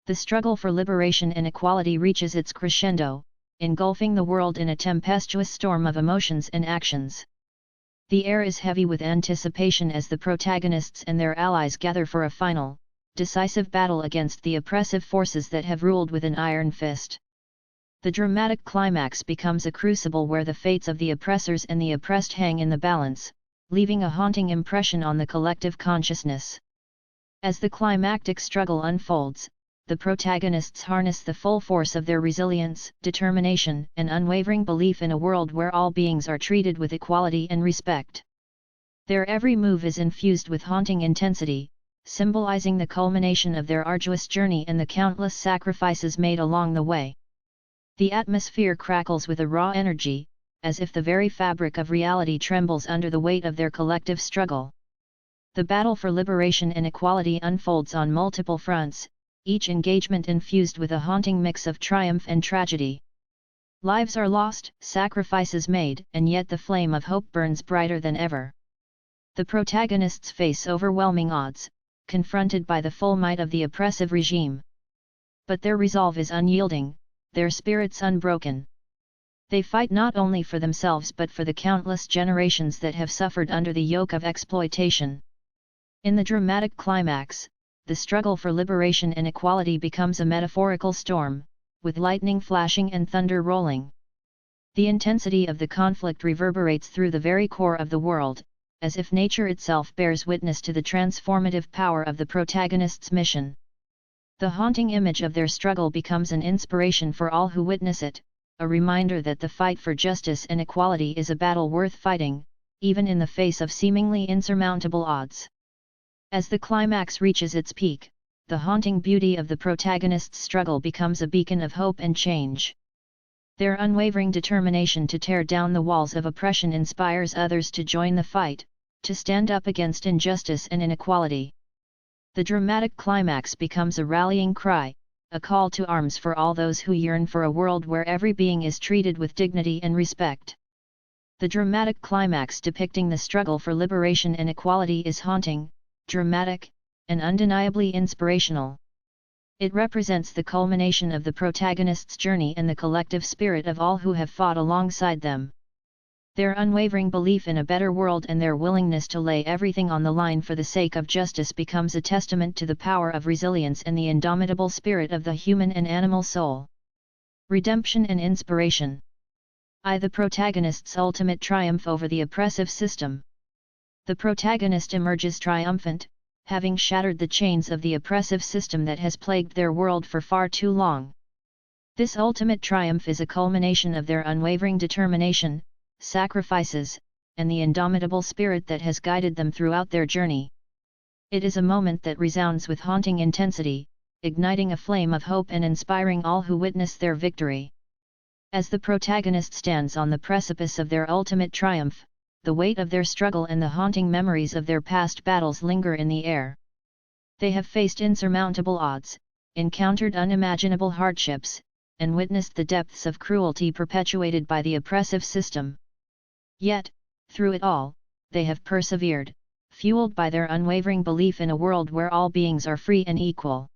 The struggle for liberation and equality reaches its crescendo, engulfing the world in a tempestuous storm of emotions and actions. The air is heavy with anticipation as the protagonists and their allies gather for a final, decisive battle against the oppressive forces that have ruled with an iron fist. The dramatic climax becomes a crucible where the fates of the oppressors and the oppressed hang in the balance, leaving a haunting impression on the collective consciousness. As the climactic struggle unfolds, the protagonists harness the full force of their resilience, determination, and unwavering belief in a world where all beings are treated with equality and respect. Their every move is infused with haunting intensity, symbolizing the culmination of their arduous journey and the countless sacrifices made along the way. The atmosphere crackles with a raw energy, as if the very fabric of reality trembles under the weight of their collective struggle. The battle for liberation and equality unfolds on multiple fronts, each engagement infused with a haunting mix of triumph and tragedy. Lives are lost, sacrifices made, and yet the flame of hope burns brighter than ever. The protagonists face overwhelming odds, confronted by the full might of the oppressive regime. But their resolve is unyielding, their spirits unbroken. They fight not only for themselves but for the countless generations that have suffered under the yoke of exploitation. In the dramatic climax, the struggle for liberation and equality becomes a metaphorical storm, with lightning flashing and thunder rolling. The intensity of the conflict reverberates through the very core of the world, as if nature itself bears witness to the transformative power of the protagonists' mission. The haunting image of their struggle becomes an inspiration for all who witness it, a reminder that the fight for justice and equality is a battle worth fighting, even in the face of seemingly insurmountable odds. As the climax reaches its peak, the haunting beauty of the protagonists' struggle becomes a beacon of hope and change. Their unwavering determination to tear down the walls of oppression inspires others to join the fight, to stand up against injustice and inequality. The dramatic climax becomes a rallying cry, a call to arms for all those who yearn for a world where every being is treated with dignity and respect. The dramatic climax depicting the struggle for liberation and equality is haunting, dramatic, and undeniably inspirational. It represents the culmination of the protagonists' journey and the collective spirit of all who have fought alongside them. Their unwavering belief in a better world and their willingness to lay everything on the line for the sake of justice becomes a testament to the power of resilience and the indomitable spirit of the human and animal soul. Redemption and inspiration. The protagonist's ultimate triumph over the oppressive system. The protagonist emerges triumphant, having shattered the chains of the oppressive system that has plagued their world for far too long. This ultimate triumph is a culmination of their unwavering determination, sacrifices, and the indomitable spirit that has guided them throughout their journey. It is a moment that resounds with haunting intensity, igniting a flame of hope and inspiring all who witness their victory. As the protagonist stands on the precipice of their ultimate triumph, the weight of their struggle and the haunting memories of their past battles linger in the air. They have faced insurmountable odds, encountered unimaginable hardships, and witnessed the depths of cruelty perpetuated by the oppressive system. Yet, through it all, they have persevered, fueled by their unwavering belief in a world where all beings are free and equal.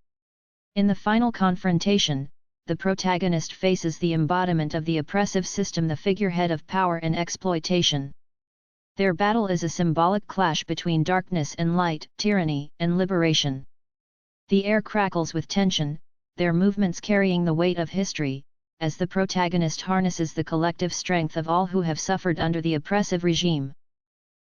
In the final confrontation, the protagonist faces the embodiment of the oppressive system, the figurehead of power and exploitation. Their battle is a symbolic clash between darkness and light, tyranny and liberation. The air crackles with tension, their movements carrying the weight of history, as the protagonist harnesses the collective strength of all who have suffered under the oppressive regime.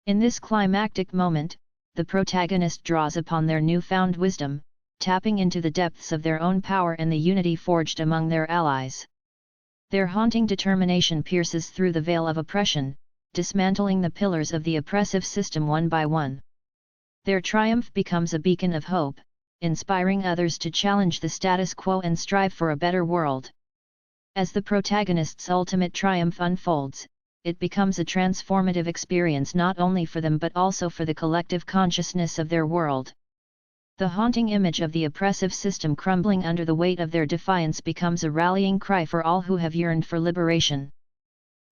In this climactic moment, the protagonist draws upon their newfound wisdom, tapping into the depths of their own power and the unity forged among their allies. Their haunting determination pierces through the veil of oppression, dismantling the pillars of the oppressive system one by one. Their triumph becomes a beacon of hope, inspiring others to challenge the status quo and strive for a better world. As the protagonist's ultimate triumph unfolds, it becomes a transformative experience not only for them but also for the collective consciousness of their world. The haunting image of the oppressive system crumbling under the weight of their defiance becomes a rallying cry for all who have yearned for liberation.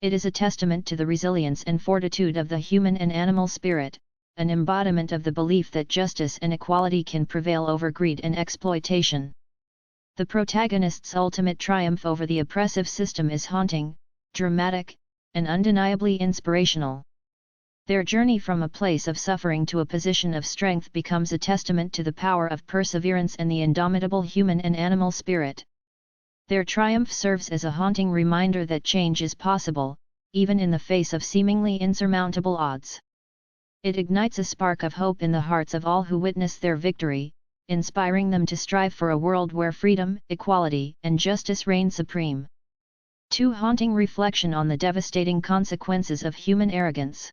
It is a testament to the resilience and fortitude of the human and animal spirit, an embodiment of the belief that justice and equality can prevail over greed and exploitation. The protagonist's ultimate triumph over the oppressive system is haunting, dramatic, and undeniably inspirational. Their journey from a place of suffering to a position of strength becomes a testament to the power of perseverance and the indomitable human and animal spirit. Their triumph serves as a haunting reminder that change is possible, even in the face of seemingly insurmountable odds. It ignites a spark of hope in the hearts of all who witness their victory, inspiring them to strive for a world where freedom, equality, and justice reign supreme. 2. Haunting reflection on the devastating consequences of human arrogance.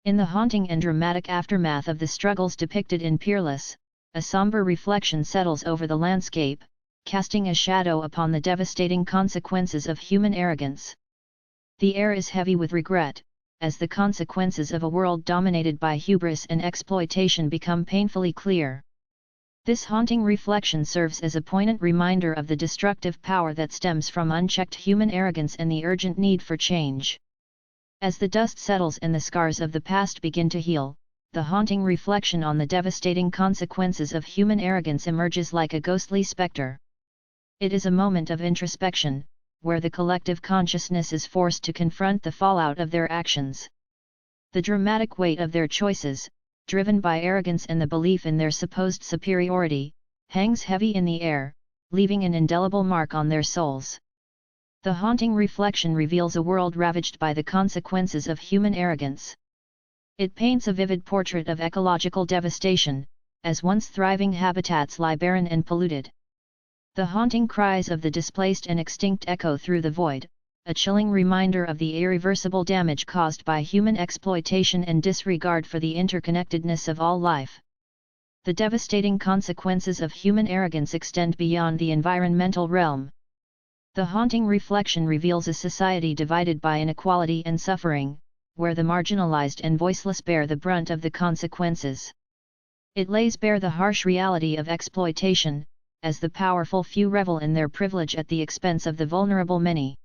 In the haunting and dramatic aftermath of the struggles depicted in Peerless, a somber reflection settles over the landscape, casting a shadow upon the devastating consequences of human arrogance. The air is heavy with regret, as the consequences of a world dominated by hubris and exploitation become painfully clear. This haunting reflection serves as a poignant reminder of the destructive power that stems from unchecked human arrogance and the urgent need for change. As the dust settles and the scars of the past begin to heal, the haunting reflection on the devastating consequences of human arrogance emerges like a ghostly specter. It is a moment of introspection, where the collective consciousness is forced to confront the fallout of their actions. The dramatic weight of their choices, driven by arrogance and the belief in their supposed superiority, hangs heavy in the air, leaving an indelible mark on their souls. The haunting reflection reveals a world ravaged by the consequences of human arrogance. It paints a vivid portrait of ecological devastation, as once thriving habitats lie barren and polluted. The haunting cries of the displaced and extinct echo through the void, a chilling reminder of the irreversible damage caused by human exploitation and disregard for the interconnectedness of all life. The devastating consequences of human arrogance extend beyond the environmental realm. The haunting reflection reveals a society divided by inequality and suffering, where the marginalized and voiceless bear the brunt of the consequences. It lays bare the harsh reality of exploitation, as the powerful few revel in their privilege at the expense of the vulnerable many.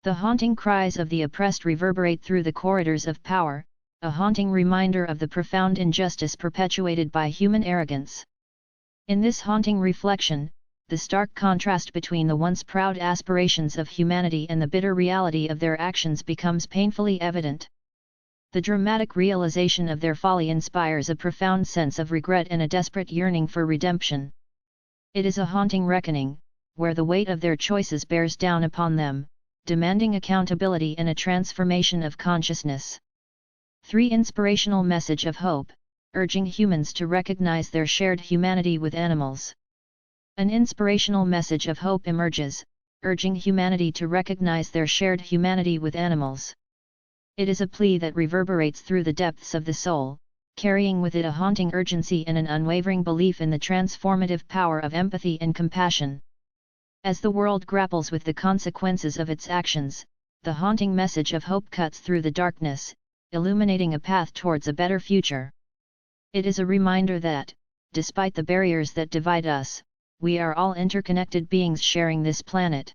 The haunting cries of the oppressed reverberate through the corridors of power, a haunting reminder of the profound injustice perpetuated by human arrogance. In this haunting reflection, the stark contrast between the once proud aspirations of humanity and the bitter reality of their actions becomes painfully evident. The dramatic realization of their folly inspires a profound sense of regret and a desperate yearning for redemption. It is a haunting reckoning, where the weight of their choices bears down upon them, demanding accountability and a transformation of consciousness. 3. Inspirational message of hope, urging humans to recognize their shared humanity with animals. An inspirational message of hope emerges, urging humanity to recognize their shared humanity with animals. It is a plea that reverberates through the depths of the soul, carrying with it a haunting urgency and an unwavering belief in the transformative power of empathy and compassion. As the world grapples with the consequences of its actions, the haunting message of hope cuts through the darkness, illuminating a path towards a better future. It is a reminder that, despite the barriers that divide us, we are all interconnected beings sharing this planet.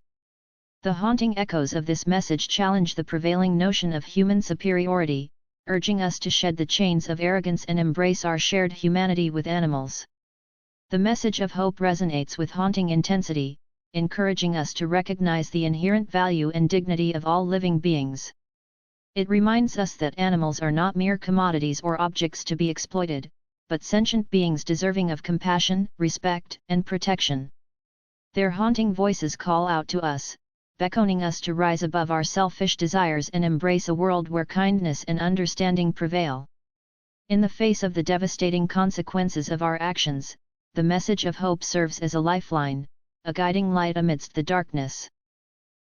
The haunting echoes of this message challenge the prevailing notion of human superiority, urging us to shed the chains of arrogance and embrace our shared humanity with animals. The message of hope resonates with haunting intensity, encouraging us to recognize the inherent value and dignity of all living beings. It reminds us that animals are not mere commodities or objects to be exploited, but sentient beings deserving of compassion, respect, and protection. Their haunting voices call out to us, beckoning us to rise above our selfish desires and embrace a world where kindness and understanding prevail. In the face of the devastating consequences of our actions, the message of hope serves as a lifeline, a guiding light amidst the darkness.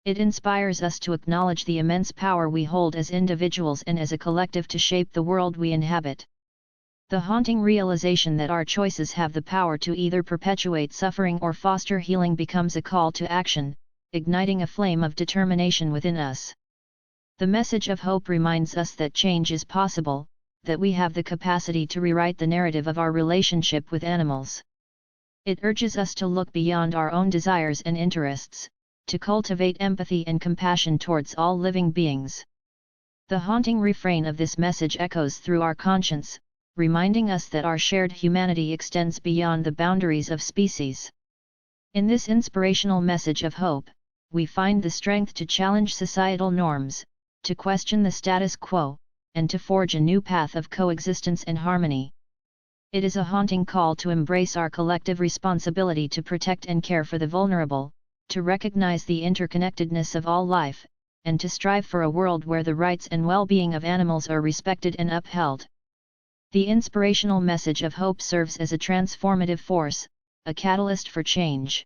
It inspires us to acknowledge the immense power we hold as individuals and as a collective to shape the world we inhabit. The haunting realization that our choices have the power to either perpetuate suffering or foster healing becomes a call to action, igniting a flame of determination within us. The message of hope reminds us that change is possible, that we have the capacity to rewrite the narrative of our relationship with animals. It urges us to look beyond our own desires and interests, to cultivate empathy and compassion towards all living beings. The haunting refrain of this message echoes through our conscience, reminding us that our shared humanity extends beyond the boundaries of species. In this inspirational message of hope, we find the strength to challenge societal norms, to question the status quo, and to forge a new path of coexistence and harmony. It is a haunting call to embrace our collective responsibility to protect and care for the vulnerable, to recognize the interconnectedness of all life, and to strive for a world where the rights and well-being of animals are respected and upheld. The inspirational message of hope serves as a transformative force, a catalyst for change.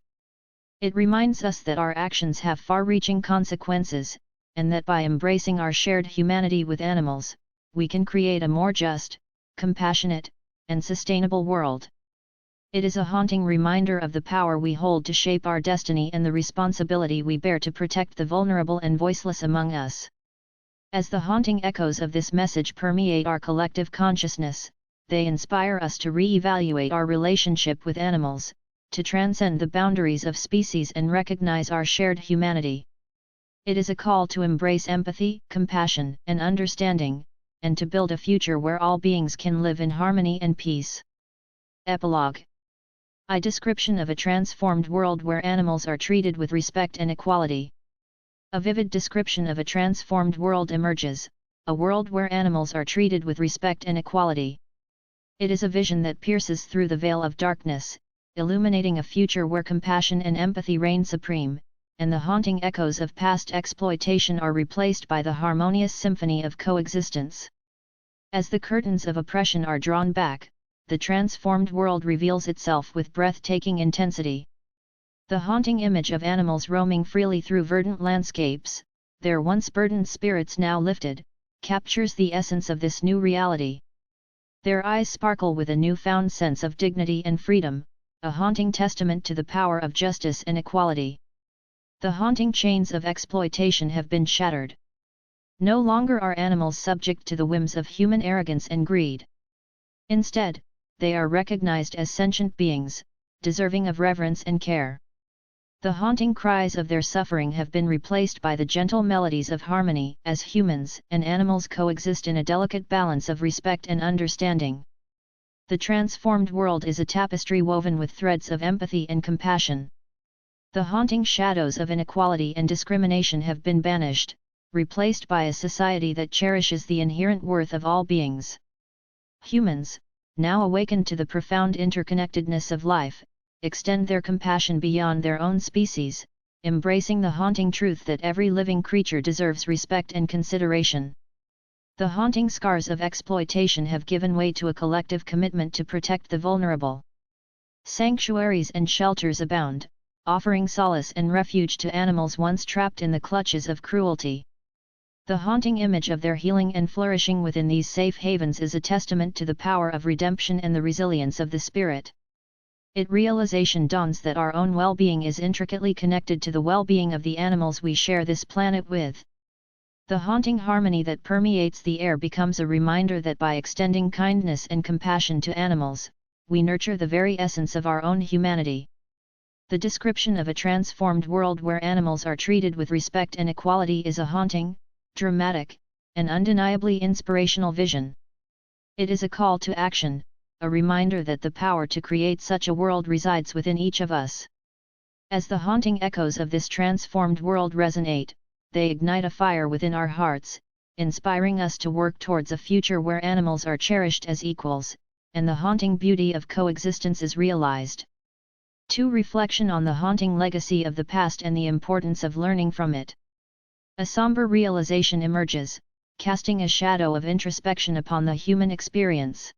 It reminds us that our actions have far-reaching consequences, and that by embracing our shared humanity with animals, we can create a more just, compassionate, and sustainable world. It is a haunting reminder of the power we hold to shape our destiny and the responsibility we bear to protect the vulnerable and voiceless among us. As the haunting echoes of this message permeate our collective consciousness, they inspire us to re-evaluate our relationship with animals, to transcend the boundaries of species and recognize our shared humanity. It is a call to embrace empathy, compassion, and understanding, and to build a future where all beings can live in harmony and peace. Epilogue. A description of a transformed world where animals are treated with respect and equality. A vivid description of a transformed world emerges, a world where animals are treated with respect and equality. It is a vision that pierces through the veil of darkness, illuminating a future where compassion and empathy reign supreme, and the haunting echoes of past exploitation are replaced by the harmonious symphony of coexistence. As the curtains of oppression are drawn back, the transformed world reveals itself with breathtaking intensity. The haunting image of animals roaming freely through verdant landscapes, their once burdened spirits now lifted, captures the essence of this new reality. Their eyes sparkle with a newfound sense of dignity and freedom, a haunting testament to the power of justice and equality. The haunting chains of exploitation have been shattered. No longer are animals subject to the whims of human arrogance and greed. Instead, they are recognized as sentient beings, deserving of reverence and care. The haunting cries of their suffering have been replaced by the gentle melodies of harmony as humans and animals coexist in a delicate balance of respect and understanding. The transformed world is a tapestry woven with threads of empathy and compassion. The haunting shadows of inequality and discrimination have been banished, replaced by a society that cherishes the inherent worth of all beings. Humans, now awakened to the profound interconnectedness of life, extend their compassion beyond their own species, embracing the haunting truth that every living creature deserves respect and consideration. The haunting scars of exploitation have given way to a collective commitment to protect the vulnerable. Sanctuaries and shelters abound, offering solace and refuge to animals once trapped in the clutches of cruelty. The haunting image of their healing and flourishing within these safe havens is a testament to the power of redemption and the resilience of the spirit. Its realization dawns that our own well-being is intricately connected to the well-being of the animals we share this planet with. The haunting harmony that permeates the air becomes a reminder that by extending kindness and compassion to animals, we nurture the very essence of our own humanity. The description of a transformed world where animals are treated with respect and equality is a haunting, dramatic, and undeniably inspirational vision. It is a call to action, a reminder that the power to create such a world resides within each of us. As the haunting echoes of this transformed world resonate, they ignite a fire within our hearts, inspiring us to work towards a future where animals are cherished as equals, and the haunting beauty of coexistence is realized. 2. Reflection on the haunting legacy of the past and the importance of learning from it. A somber realization emerges, casting a shadow of introspection upon the human experience.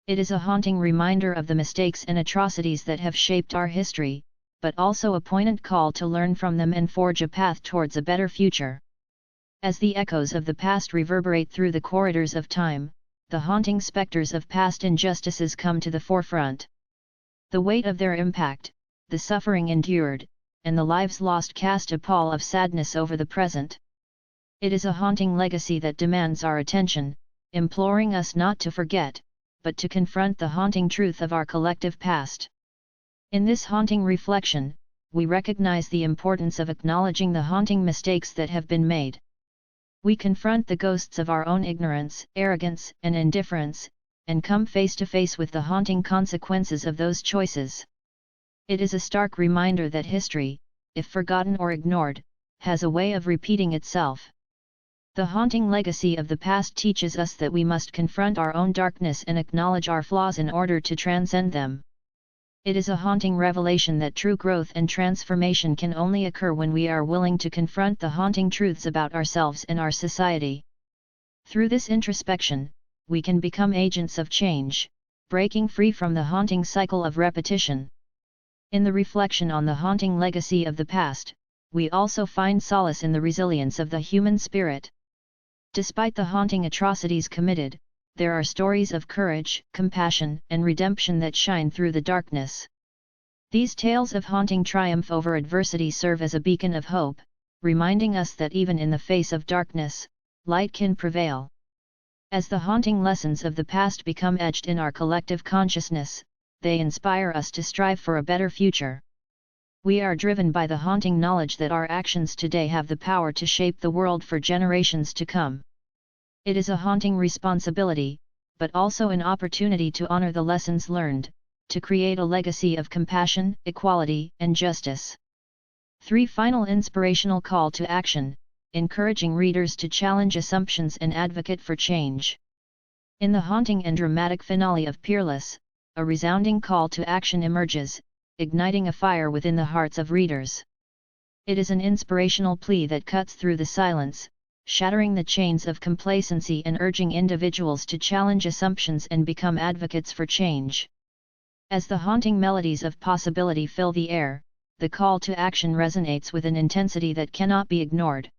It is a haunting reminder of the mistakes and atrocities that have shaped our history, but also a poignant call to learn from them and forge a path towards a better future. As the echoes of the past reverberate through the corridors of time, the haunting specters of past injustices come to the forefront. The weight of their impact, the suffering endured, and the lives lost cast a pall of sadness over the present. It is a haunting legacy that demands our attention, imploring us not to forget, but to confront the haunting truth of our collective past. In this haunting reflection, we recognize the importance of acknowledging the haunting mistakes that have been made. We confront the ghosts of our own ignorance, arrogance, and indifference, and come face to face with the haunting consequences of those choices. It is a stark reminder that history, if forgotten or ignored, has a way of repeating itself. The haunting legacy of the past teaches us that we must confront our own darkness and acknowledge our flaws in order to transcend them. It is a haunting revelation that true growth and transformation can only occur when we are willing to confront the haunting truths about ourselves and our society. Through this introspection, we can become agents of change, breaking free from the haunting cycle of repetition. In the reflection on the haunting legacy of the past, we also find solace in the resilience of the human spirit. Despite the haunting atrocities committed, there are stories of courage, compassion, and redemption that shine through the darkness. These tales of haunting triumph over adversity serve as a beacon of hope, reminding us that even in the face of darkness, light can prevail. As the haunting lessons of the past become etched in our collective consciousness, they inspire us to strive for a better future. We are driven by the haunting knowledge that our actions today have the power to shape the world for generations to come. It is a haunting responsibility, but also an opportunity to honor the lessons learned, to create a legacy of compassion, equality, and justice. 3. Final inspirational call to action, encouraging readers to challenge assumptions and advocate for change. In the haunting and dramatic finale of Peerless, a resounding call to action emerges, igniting a fire within the hearts of readers. It is an inspirational plea that cuts through the silence, shattering the chains of complacency and urging individuals to challenge assumptions and become advocates for change. As the haunting melodies of possibility fill the air, the call to action resonates with an intensity that cannot be ignored.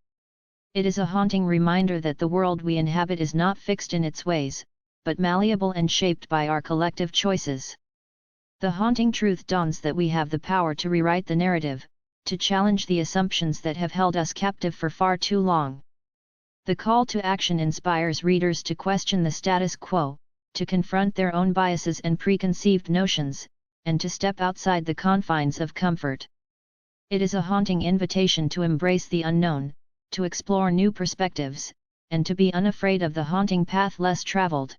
It is a haunting reminder that the world we inhabit is not fixed in its ways, but malleable and shaped by our collective choices. The haunting truth dawns that we have the power to rewrite the narrative, to challenge the assumptions that have held us captive for far too long. The call to action inspires readers to question the status quo, to confront their own biases and preconceived notions, and to step outside the confines of comfort. It is a haunting invitation to embrace the unknown, to explore new perspectives, and to be unafraid of the haunting path less traveled.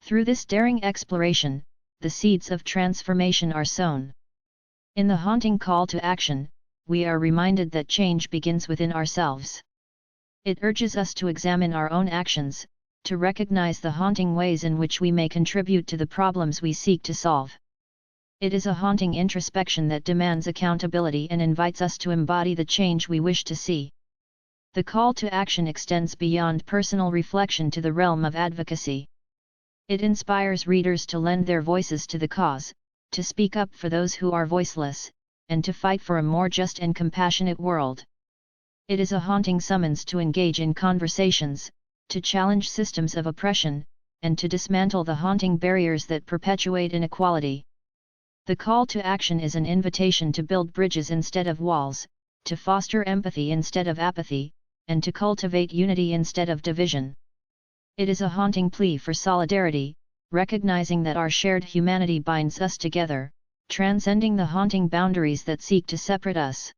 Through this daring exploration, the seeds of transformation are sown. In the haunting call to action, we are reminded that change begins within ourselves. It urges us to examine our own actions, to recognize the haunting ways in which we may contribute to the problems we seek to solve. It is a haunting introspection that demands accountability and invites us to embody the change we wish to see. The call to action extends beyond personal reflection to the realm of advocacy. It inspires readers to lend their voices to the cause, to speak up for those who are voiceless, and to fight for a more just and compassionate world. It is a haunting summons to engage in conversations, to challenge systems of oppression, and to dismantle the haunting barriers that perpetuate inequality. The call to action is an invitation to build bridges instead of walls, to foster empathy instead of apathy, and to cultivate unity instead of division. It is a haunting plea for solidarity, recognizing that our shared humanity binds us together, transcending the haunting boundaries that seek to separate us.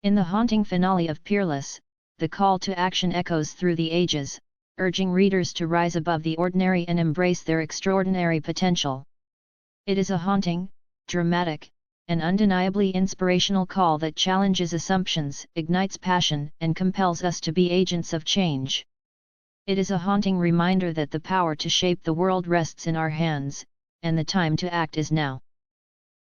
In the haunting finale of Peerless, the call to action echoes through the ages, urging readers to rise above the ordinary and embrace their extraordinary potential. It is a haunting, dramatic, and undeniably inspirational call that challenges assumptions, ignites passion, and compels us to be agents of change. It is a haunting reminder that the power to shape the world rests in our hands, and the time to act is now.